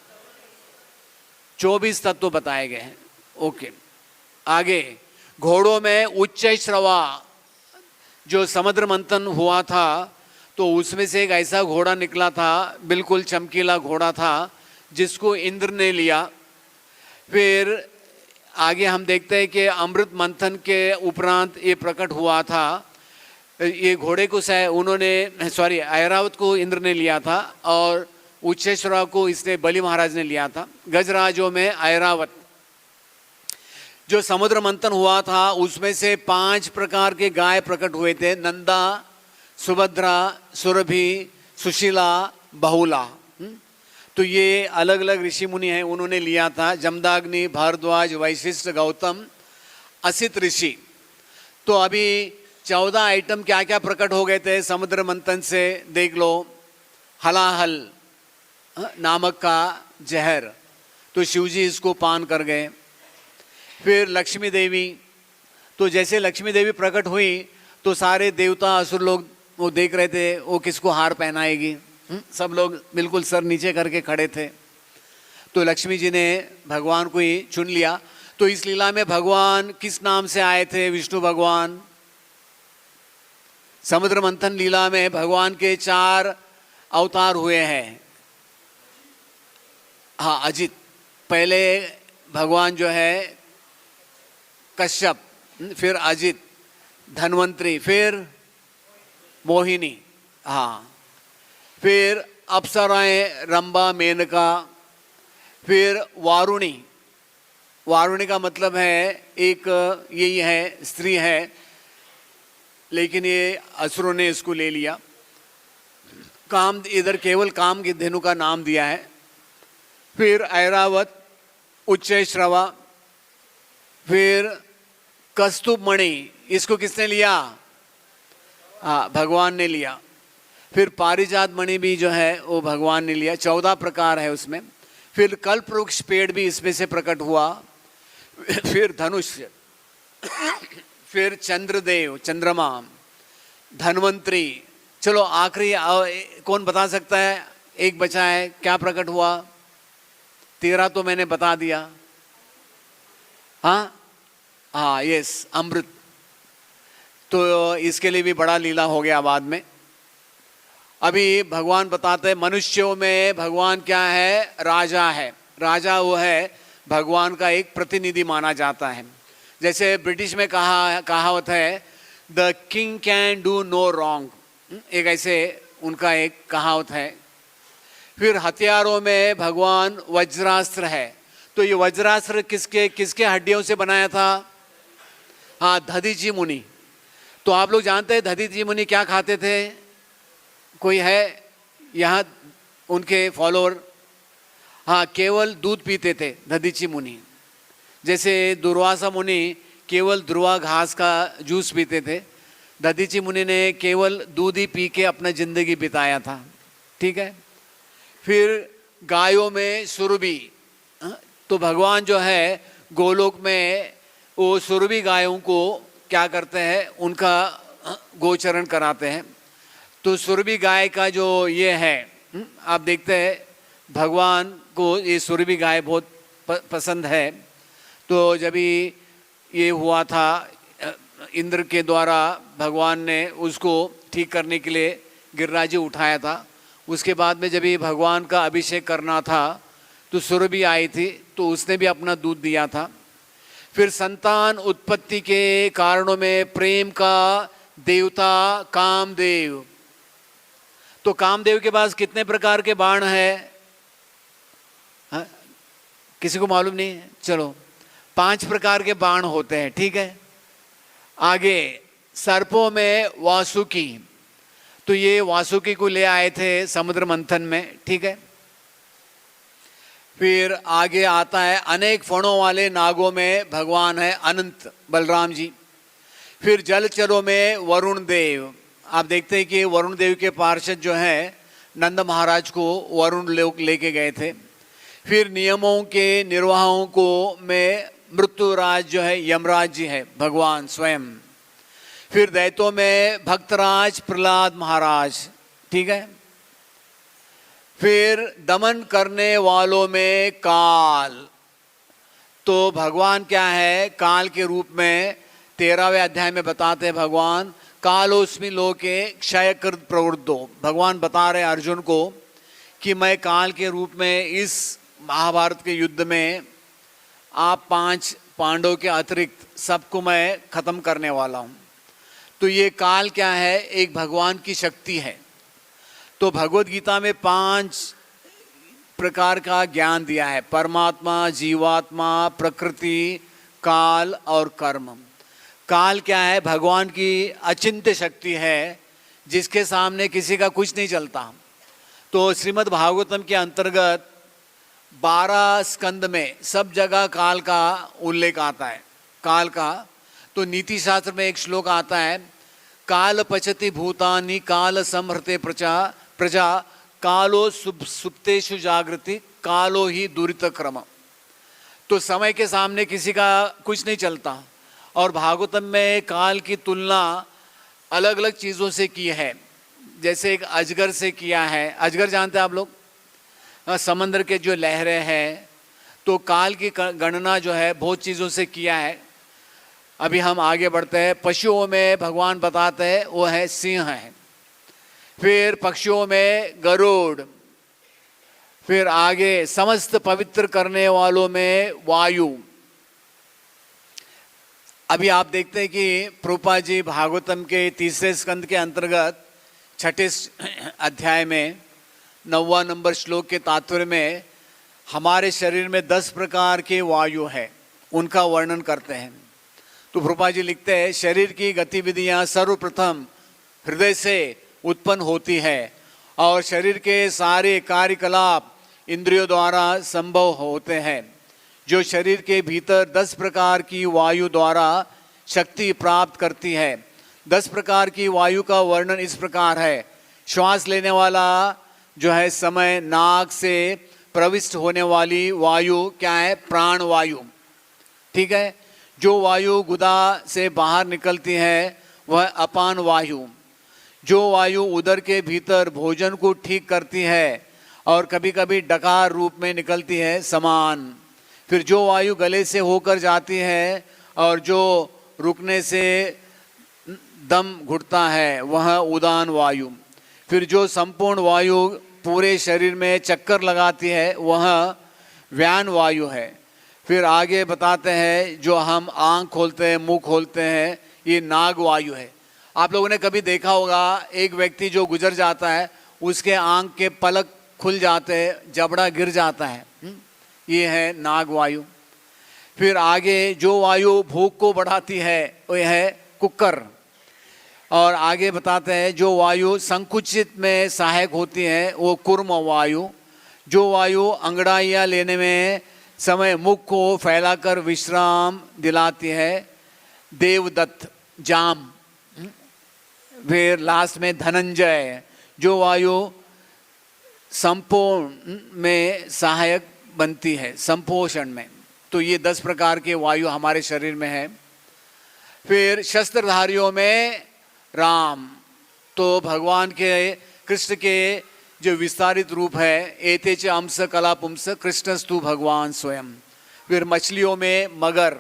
24 तत्व बताए गए हैं। ओके, आगे घोड़ों में उच्च श्रवा। जो समुद्र मंथन हुआ था तो उसमें से एक ऐसा घोड़ा निकला था, बिल्कुल चमकीला घोड़ा था, जिसको इंद्र ने लिया। फिर आगे हम देखते हैं कि अमृत मंथन के उपरांत ये प्रकट हुआ था। ये घोड़े को ऐरावत को इंद्र ने लिया था और उच्चेश्वरा को इसने बलि महाराज ने लिया था। गजराजों में ऐरावत। जो समुद्र मंथन हुआ था उसमें से 5 प्रकार के गाय प्रकट हुए थे, नंदा, सुभद्रा, सुरभि, सुशीला, बहुला। तो ये अलग अलग ऋषि मुनि हैं, उन्होंने लिया था। जमदाग्नि, भारद्वाज, वैशिष्ठ, गौतम, असित ऋषि। तो अभी 14 आइटम क्या क्या प्रकट हो गए थे समुद्र मंथन से, देख लो। हलाहल नामक का जहर, तो शिवजी इसको पान कर गए। फिर लक्ष्मी देवी। तो जैसे लक्ष्मी देवी प्रकट हुई तो सारे देवता असुर लोग वो देख रहे थे, वो किसको हार पहनाएगी। सब लोग बिल्कुल सर नीचे करके खड़े थे। तो लक्ष्मी जी ने भगवान को ही चुन लिया। तो इस लीला में भगवान किस नाम से आए थे? विष्णु भगवान। समुद्र मंथन लीला में भगवान के 4 अवतार हुए हैं। हाँ, अजित। पहले भगवान जो है कश्यप, फिर अजित, धन्वंतरी, फिर मोहिनी। हाँ, फिर अप्सराएं रंबा, मेनका, फिर वारुणी। वारुणी का मतलब है एक यही है, स्त्री है, लेकिन ये असुरों ने इसको ले लिया। काम, इधर केवल काम की धेनु का नाम दिया है। फिर ऐरावत, उच्चैश्रवा, फिर कस्तूप मणि, इसको किसने लिया? हाँ, भगवान ने लिया। फिर पारिजात मणि भी जो है वो भगवान ने लिया। 14 प्रकार है उसमें। फिर कल्प वृक्ष पेड़ भी इसमें से प्रकट हुआ, फिर धनुष, फिर चंद्रदेव चंद्रमा, धन्वंतरी। चलो आखिरी कौन बता सकता है? एक बचा है, क्या प्रकट हुआ? 13 तो मैंने बता दिया। हाँ यस, अमृत। तो इसके लिए भी बड़ा लीला हो गया बाद में। अभी भगवान बताते हैं मनुष्यों में भगवान क्या है? राजा है। राजा वो है भगवान का एक प्रतिनिधि माना जाता है। जैसे ब्रिटिश में कहावत है, the king can do no wrong, एक ऐसे उनका एक कहावत है। फिर हथियारों में भगवान वज्रास्त्र है। तो ये वज्रास्त्र किसके हड्डियों से बनाया था? हाँ, दधीची मुनि। तो आप लोग जानते हैं दधीची मुनि क्या खाते थे? कोई है यहाँ उनके फॉलोअर? हाँ, केवल दूध पीते थे दधीची मुनि। जैसे दुर्वासा मुनि केवल ध्रुवा घास का जूस पीते थे, दधीची मुनि ने केवल दूध ही पी के अपना जिंदगी बिताया था। ठीक है। फिर गायों में सुरभि। तो भगवान जो है गोलोक में वो सुरभि गायों को क्या करते हैं? उनका गोचरण कराते हैं। तो सुरभि गाय का जो ये है, आप देखते हैं भगवान को ये सुरभि गाय बहुत पसंद है। तो जब ये हुआ था इंद्र के द्वारा, भगवान ने उसको ठीक करने के लिए गिरिराज उठाया था। उसके बाद में जब ये भगवान का अभिषेक करना था तो सुरभि आई थी, तो उसने भी अपना दूध दिया था। फिर संतान उत्पत्ति के कारणों में प्रेम का देवता कामदेव। तो कामदेव के पास कितने प्रकार के बाण है? हाँ? किसी को मालूम नहीं है? चलो, 5 प्रकार के बाण होते हैं। ठीक है। आगे सर्पों में वासुकी। तो ये वासुकी को ले आए थे समुद्र मंथन में। ठीक है। फिर आगे आता है अनेक फणों वाले नागों में भगवान है अनंत बलराम जी। फिर जलचरों में वरुण देव। आप देखते हैं कि वरुण देव के पार्षद जो है नंद महाराज को वरुण लोक लेके गए थे। फिर नियमों के निर्वाहों को में मृत्युराज जो है यमराज जी है भगवान स्वयं। फिर दैत्यों में भक्तराज प्रहलाद महाराज। ठीक है। फिर दमन करने वालों में काल। तो भगवान क्या है? काल के रूप में 13वें अध्याय में बताते हैं भगवान, कालोस्मि लोके क्षयकृत प्रवृद्धो। भगवान बता रहे अर्जुन को कि मैं काल के रूप में इस महाभारत के युद्ध में आप 5 पांडवों के अतिरिक्त सबको मैं खत्म करने वाला हूँ। तो ये काल क्या है? एक भगवान की शक्ति है। तो भगवत गीता में 5 प्रकार का ज्ञान दिया है, परमात्मा, जीवात्मा, प्रकृति, काल और कर्म। काल क्या है? भगवान की अचिंत्य शक्ति है जिसके सामने किसी का कुछ नहीं चलता। तो श्रीमद् भागवतम के अंतर्गत 12 स्कंद में सब जगह काल का उल्लेख आता है। काल का तो नीति शास्त्र में एक श्लोक आता है, काल पचति भूतानि काल संहृते प्रजा कालो सुप्तेषु जागृति कालो ही दुरित क्रम। तो समय के सामने किसी का कुछ नहीं चलता। और भागवतम में काल की तुलना अलग अलग चीज़ों से की है। जैसे एक अजगर से किया है। अजगर जानते हैं आप लोग? समंदर के जो लहरें हैं, तो काल की गणना जो है बहुत चीज़ों से किया है। अभी हम आगे बढ़ते हैं। पशुओं में भगवान बताते हैं वो है सिंह है। फिर पक्षियों में गरुड़। फिर आगे समस्त पवित्र करने वालों में वायु। अभी आप देखते हैं कि प्रभुपाद जी भागवतम के 3 स्कंद के अंतर्गत 6 अध्याय में 9वां नंबर श्लोक के तात्पर्य में हमारे शरीर में 10 प्रकार के वायु है, उनका वर्णन करते हैं। तो प्रभुपाद जी लिखते हैं, शरीर की गतिविधियां सर्वप्रथम हृदय से उत्पन्न होती है और शरीर के सारे कार्यकलाप इंद्रियों द्वारा संभव होते हैं। जो शरीर के भीतर 10 प्रकार की वायु द्वारा शक्ति प्राप्त करती है। 10 प्रकार की वायु का वर्णन इस प्रकार है। श्वास लेने वाला जो है समय नाक से प्रविष्ट होने वाली वायु क्या है? प्राण वायु। ठीक है, जो वायु गुदा से बाहर निकलती है वह अपान वायु। जो वायु उदर के भीतर भोजन को ठीक करती है और कभी कभी डकार रूप में निकलती है, समान। फिर जो वायु गले से होकर जाती है और जो रुकने से दम घुटता है वह उदान वायु। फिर जो संपूर्ण वायु पूरे शरीर में चक्कर लगाती है वह व्यान वायु है। फिर आगे बताते हैं जो हम आँख खोलते हैं, मुंह खोलते हैं, ये नाग वायु है। आप लोगों ने कभी देखा होगा एक व्यक्ति जो गुजर जाता है उसके आँख के पलक खुल जाते हैं, जबड़ा गिर जाता है, ये है नाग वायु। फिर आगे जो वायु भूख को बढ़ाती है वह है कुक्कर। और आगे बताते हैं जो वायु संकुचित में सहायक होती है वो कूर्म वायु। जो वायु अंगड़ाइयाँ लेने में समय मुख को फैलाकर विश्राम दिलाती है, देवदत्त, जाम। फिर लास्ट में धनंजय, जो वायु संपोषण में सहायक बनती है, संपोषण में। तो ये 10 प्रकार के वायु हमारे शरीर में है। फिर शस्त्रधारियों में राम, तो भगवान के कृष्ण के जो विस्तारित रूप है, एते च अंश कला पुंस कृष्णस्तु भगवान स्वयं। फिर मछलियों में मगर,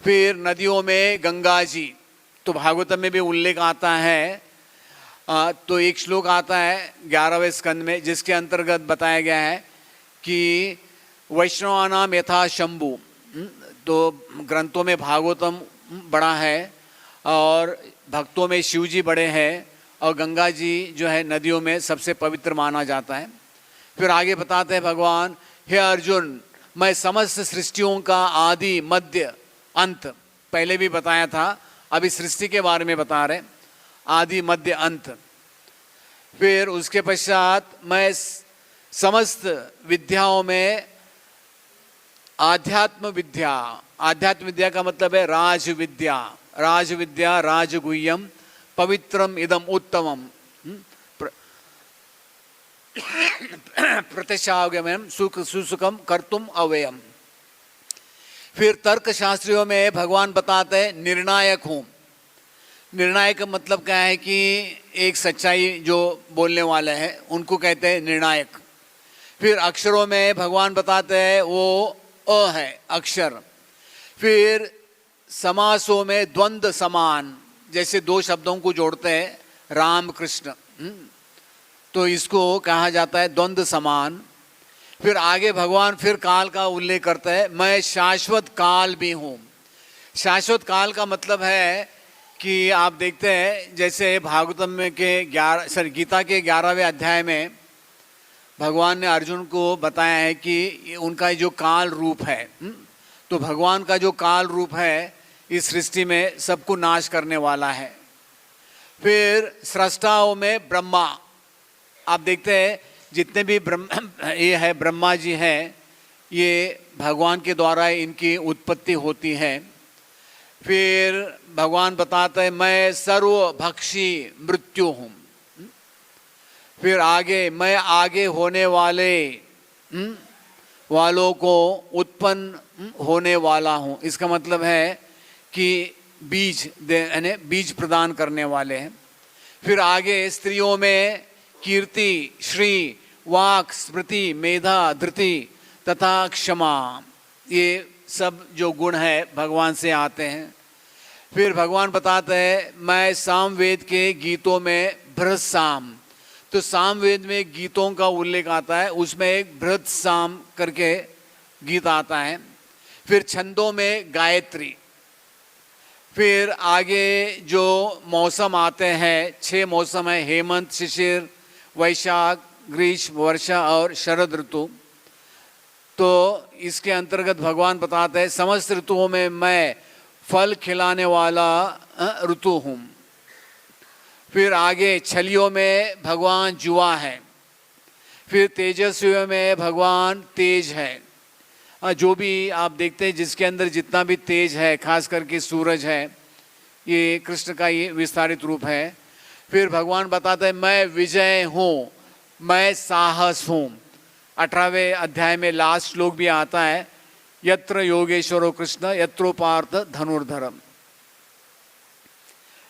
फिर नदियों में गंगा जी। तो भागवतम में भी उल्लेख आता है, तो एक श्लोक आता है 11वें स्कंद में जिसके अंतर्गत बताया गया है कि वैष्णवानाम यथा शंभु। तो ग्रंथों में भागवतम बड़ा है और भक्तों में शिव जी बड़े हैं और गंगा जी जो है नदियों में सबसे पवित्र माना जाता है। फिर आगे बताते हैं भगवान, हे अर्जुन, मैं समस्त सृष्टियों का आदि मध्य अंत, पहले भी बताया था, अभी सृष्टि के बारे में बता रहे, आदि मध्य अंत। फिर उसके पश्चात मैं समस्त विद्याओं में आध्यात्म विद्या, आध्यात्म विद्या का मतलब है राज विद्या, राज विद्या राजगुह्यम पवित्रम इदम उत्तमम प्रतिशागमयम सुसुखम कर्तुम अव्ययम। फिर तर्क शास्त्रियों में भगवान बताते हैं निर्णायक हूँ। निर्णायक मतलब क्या है कि एक सच्चाई जो बोलने वाले हैं उनको कहते हैं निर्णायक। फिर अक्षरों में भगवान बताते हैं वो अ है अक्षर। फिर समासों में द्वंद्व समान, जैसे 2 शब्दों को जोड़ते हैं राम कृष्ण, तो इसको कहा जाता है द्वंद्व समान। फिर आगे भगवान फिर काल का उल्लेख करता है, मैं शाश्वत काल भी हूँ। शाश्वत काल का मतलब है कि आप देखते हैं जैसे भागवतम में के गीता के 11वें अध्याय में भगवान ने अर्जुन को बताया है कि उनका जो काल रूप है, तो भगवान का जो काल रूप है इस सृष्टि में सबको नाश करने वाला है। फिर सृष्टाओं में ब्रह्मा, आप देखते हैं जितने भी ये है ब्रह्मा जी हैं, ये भगवान के द्वारा इनकी उत्पत्ति होती है। फिर भगवान बताते हैं मैं सर्वभक्षी मृत्यु हूँ। फिर आगे मैं आगे होने वालों को उत्पन्न होने वाला हूँ। इसका मतलब है कि बीज यानी बीज प्रदान करने वाले हैं। फिर आगे स्त्रियों में कीर्ति, श्री, वाक, स्मृति, मेधा, धृति तथा क्षमा, ये सब जो गुण है भगवान से आते हैं। फिर भगवान बताते हैं मैं सामवेद के गीतों में बृहत साम, तो सामवेद में गीतों का उल्लेख आता है, उसमें एक बृहत साम करके गीत आता है। फिर छंदों में गायत्री। फिर आगे जो मौसम आते हैं 6 मौसम है, हेमंत, शिशिर, वैशाख, ग्रीष्म, वर्षा और शरद ऋतु। तो इसके अंतर्गत भगवान बताते हैं समस्त ऋतुओं में मैं फल खिलाने वाला ऋतु हूँ। फिर आगे छलियों में भगवान जुआ है। फिर तेजस्वियों में भगवान तेज है। जो भी आप देखते हैं जिसके अंदर जितना भी तेज है, खास करके सूरज है, ये कृष्ण का ये विस्तारित रूप है। फिर भगवान बताते हैं मैं विजय हूँ, मैं साहस हूँ। 18वें अध्याय में लास्ट श्लोक भी आता है, यत्र योगेश्वरो कृष्ण यत्रोपार्थ धनुर्धरम।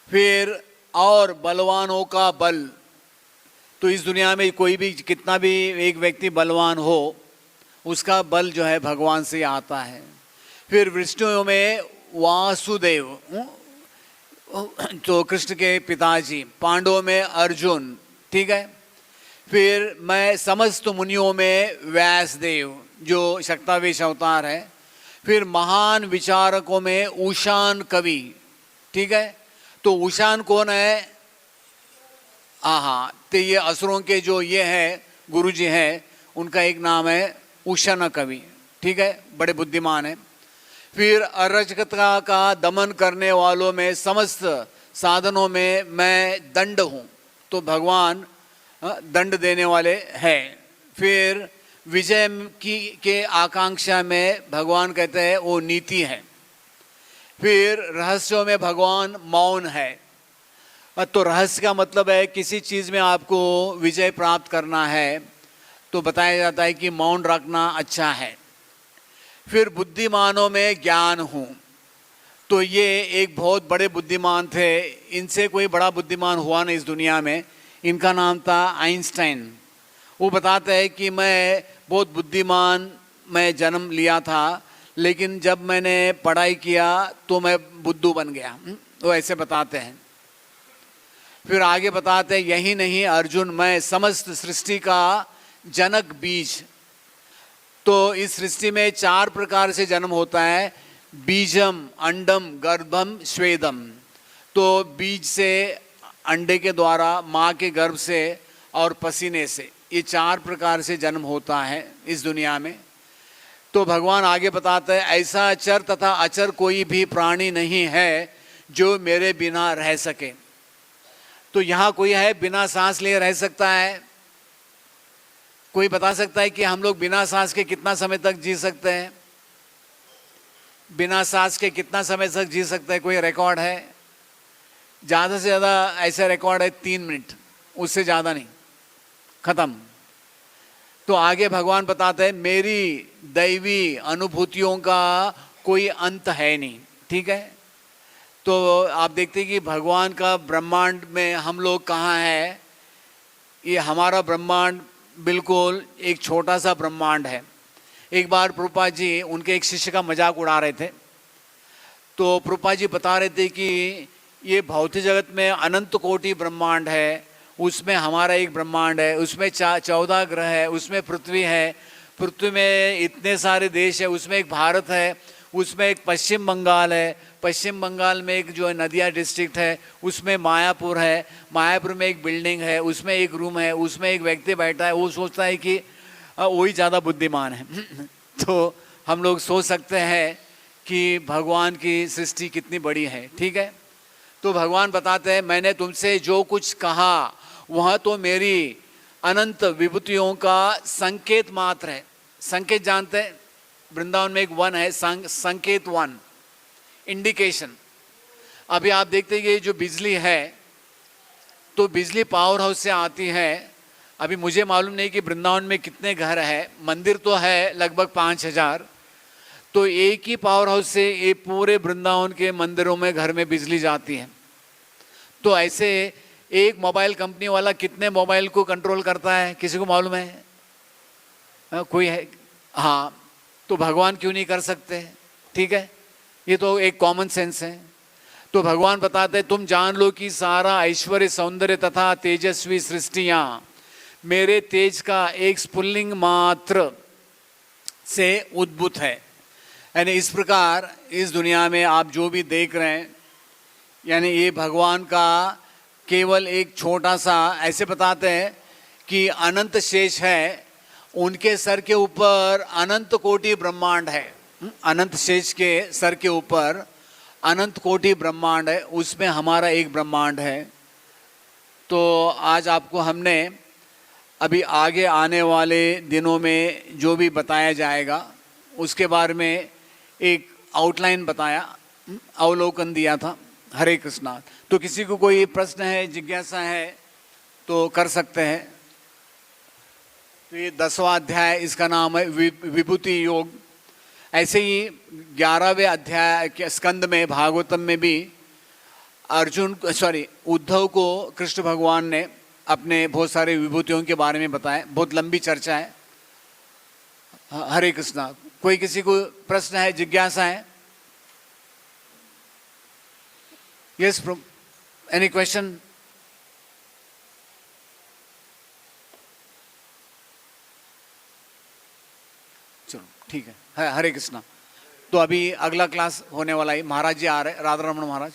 फिर और बलवानों का बल, तो इस दुनिया में कोई भी कितना भी एक व्यक्ति बलवान हो, उसका बल जो है भगवान से आता है। फिर विष्णु में वासुदेव, तो कृष्ण के पिताजी, पांडवों में अर्जुन, ठीक है। फिर मैं समस्त मुनियों में व्यासदेव जो शक्तावेश अवतार है। फिर महान विचारकों में ऊशान कवि, ठीक है। तो ऊशान कौन है? हाँ, तो ये असुरों के जो ये है गुरु जी हैं, उनका एक नाम है ऊशान कवि, ठीक है, बड़े बुद्धिमान है। फिर अराजकता का दमन करने वालों में, समस्त साधनों में मैं दंड हूँ, तो भगवान दंड देने वाले हैं। फिर विजय के आकांक्षा में भगवान कहते हैं वो नीति है। फिर रहस्यों में भगवान मौन है। तो रहस्य का मतलब है किसी चीज़ में आपको विजय प्राप्त करना है तो बताया जाता है कि मौन रखना अच्छा है। फिर बुद्धिमानों में ज्ञान हूँ, तो ये एक बहुत बड़े बुद्धिमान थे, इनसे कोई बड़ा बुद्धिमान हुआ नहीं इस दुनिया में। इनका नाम था आइंस्टाइन। वो बताते हैं कि मैं बहुत बुद्धिमान मैं जन्म लिया था, लेकिन जब मैंने पढ़ाई किया तो मैं बुद्धू बन गया। वो ऐसे बताते हैं। फिर आगे बताते हैं यही नहीं अर्जुन, मैं समस्त सृष्टि का जनक बीज। तो इस सृष्टि में 4 प्रकार से जन्म होता है, बीजम, अंडम, गर्भम, स्वेदम। तो बीज से, अंडे के द्वारा, माँ के गर्भ से और पसीने से, ये 4 प्रकार से जन्म होता है इस दुनिया में। तो भगवान आगे बताते हैं ऐसा अचर तथा अचर कोई भी प्राणी नहीं है जो मेरे बिना रह सके। तो यहाँ कोई है बिना सांस लिए रह सकता है? कोई बता सकता है कि हम लोग बिना सांस के कितना समय तक जी सकते हैं? बिना सांस के कितना समय तक जी सकते हैं? कोई रिकॉर्ड है? ज़्यादा से ज़्यादा ऐसा रिकॉर्ड है 3 मिनट, उससे ज़्यादा नहीं, खत्म। तो आगे भगवान बताते हैं मेरी दैवी अनुभूतियों का कोई अंत है नहीं, ठीक है। तो आप देखते हैं कि भगवान का ब्रह्मांड में हम लोग कहाँ हैं। ये हमारा ब्रह्मांड बिल्कुल एक छोटा सा ब्रह्मांड है। एक बार प्रभुपाद जी उनके एक शिष्य का मजाक उड़ा रहे थे, तो प्रभुपाद जी बता रहे थे कि ये भौतिक जगत में अनंत कोटि ब्रह्मांड है, उसमें हमारा एक ब्रह्मांड है, उसमें 14 ग्रह है, उसमें पृथ्वी है, पृथ्वी में इतने सारे देश है, उसमें एक भारत है, उसमें एक पश्चिम बंगाल है, पश्चिम बंगाल में एक जो है नदिया डिस्ट्रिक्ट है, उसमें मायापुर है, मायापुर में एक बिल्डिंग है, उसमें एक रूम है, उसमें एक व्यक्ति बैठा है, वो सोचता है कि वही ज़्यादा बुद्धिमान है। तो हम लोग सोच सकते हैं कि भगवान की सृष्टि कितनी बड़ी है, ठीक है। तो भगवान बताते हैं मैंने तुमसे जो कुछ कहा वह तो मेरी अनंत विभूतियों का संकेत मात्र है। संकेत जानते हैं, वृंदावन में एक वन है, संकेत वन, इंडिकेशन। अभी आप देखते हैं कि जो बिजली है तो बिजली पावर हाउस से आती है। अभी मुझे मालूम नहीं कि वृंदावन में कितने घर है, मंदिर तो है लगभग 5000। तो एक ही पावर हाउस से ये पूरे वृंदावन के मंदिरों में घर में बिजली जाती है। तो ऐसे एक मोबाइल कंपनी वाला कितने मोबाइल को कंट्रोल करता है, किसी को मालूम है? कोई है? हाँ, तो भगवान क्यों नहीं कर सकते? ठीक है, ये तो एक कॉमन सेंस है। तो भगवान बताते हैं तुम जान लो कि सारा ऐश्वर्य, सौंदर्य तथा तेजस्वी सृष्टियाँ मेरे तेज का एक स्फुल्लिंग मात्र से उद्भूत है। यानी इस प्रकार इस दुनिया में आप जो भी देख रहे हैं, यानी ये भगवान का केवल एक छोटा सा, ऐसे बताते हैं कि अनंत शेष है, उनके सर के ऊपर अनंत कोटि ब्रह्मांड है। अनंत शेष के सर के ऊपर अनंत कोटि ब्रह्मांड है, उसमें हमारा एक ब्रह्मांड है। तो आज आपको हमने अभी आगे आने वाले दिनों में जो भी बताया जाएगा उसके बारे में एक आउटलाइन बताया, अवलोकन दिया था। हरे कृष्णा। तो किसी को कोई प्रश्न है, जिज्ञासा है तो कर सकते हैं। तो ये 10वां अध्याय, इसका नाम है विभूति योग। ऐसे ही 11वें अध्याय के स्कंद में, भागवतम में भी उद्धव को कृष्ण भगवान ने अपने बहुत सारे विभूतियों के बारे में बताया। बहुत लंबी चर्चा है। हरे कृष्णा। कोई किसी को प्रश्न है, जिज्ञासा है? Yes, any question? चलो ठीक है, हरे कृष्णा। तो अभी अगला क्लास होने वाला है। महाराज जी आ रहे, राधा रमण महाराज।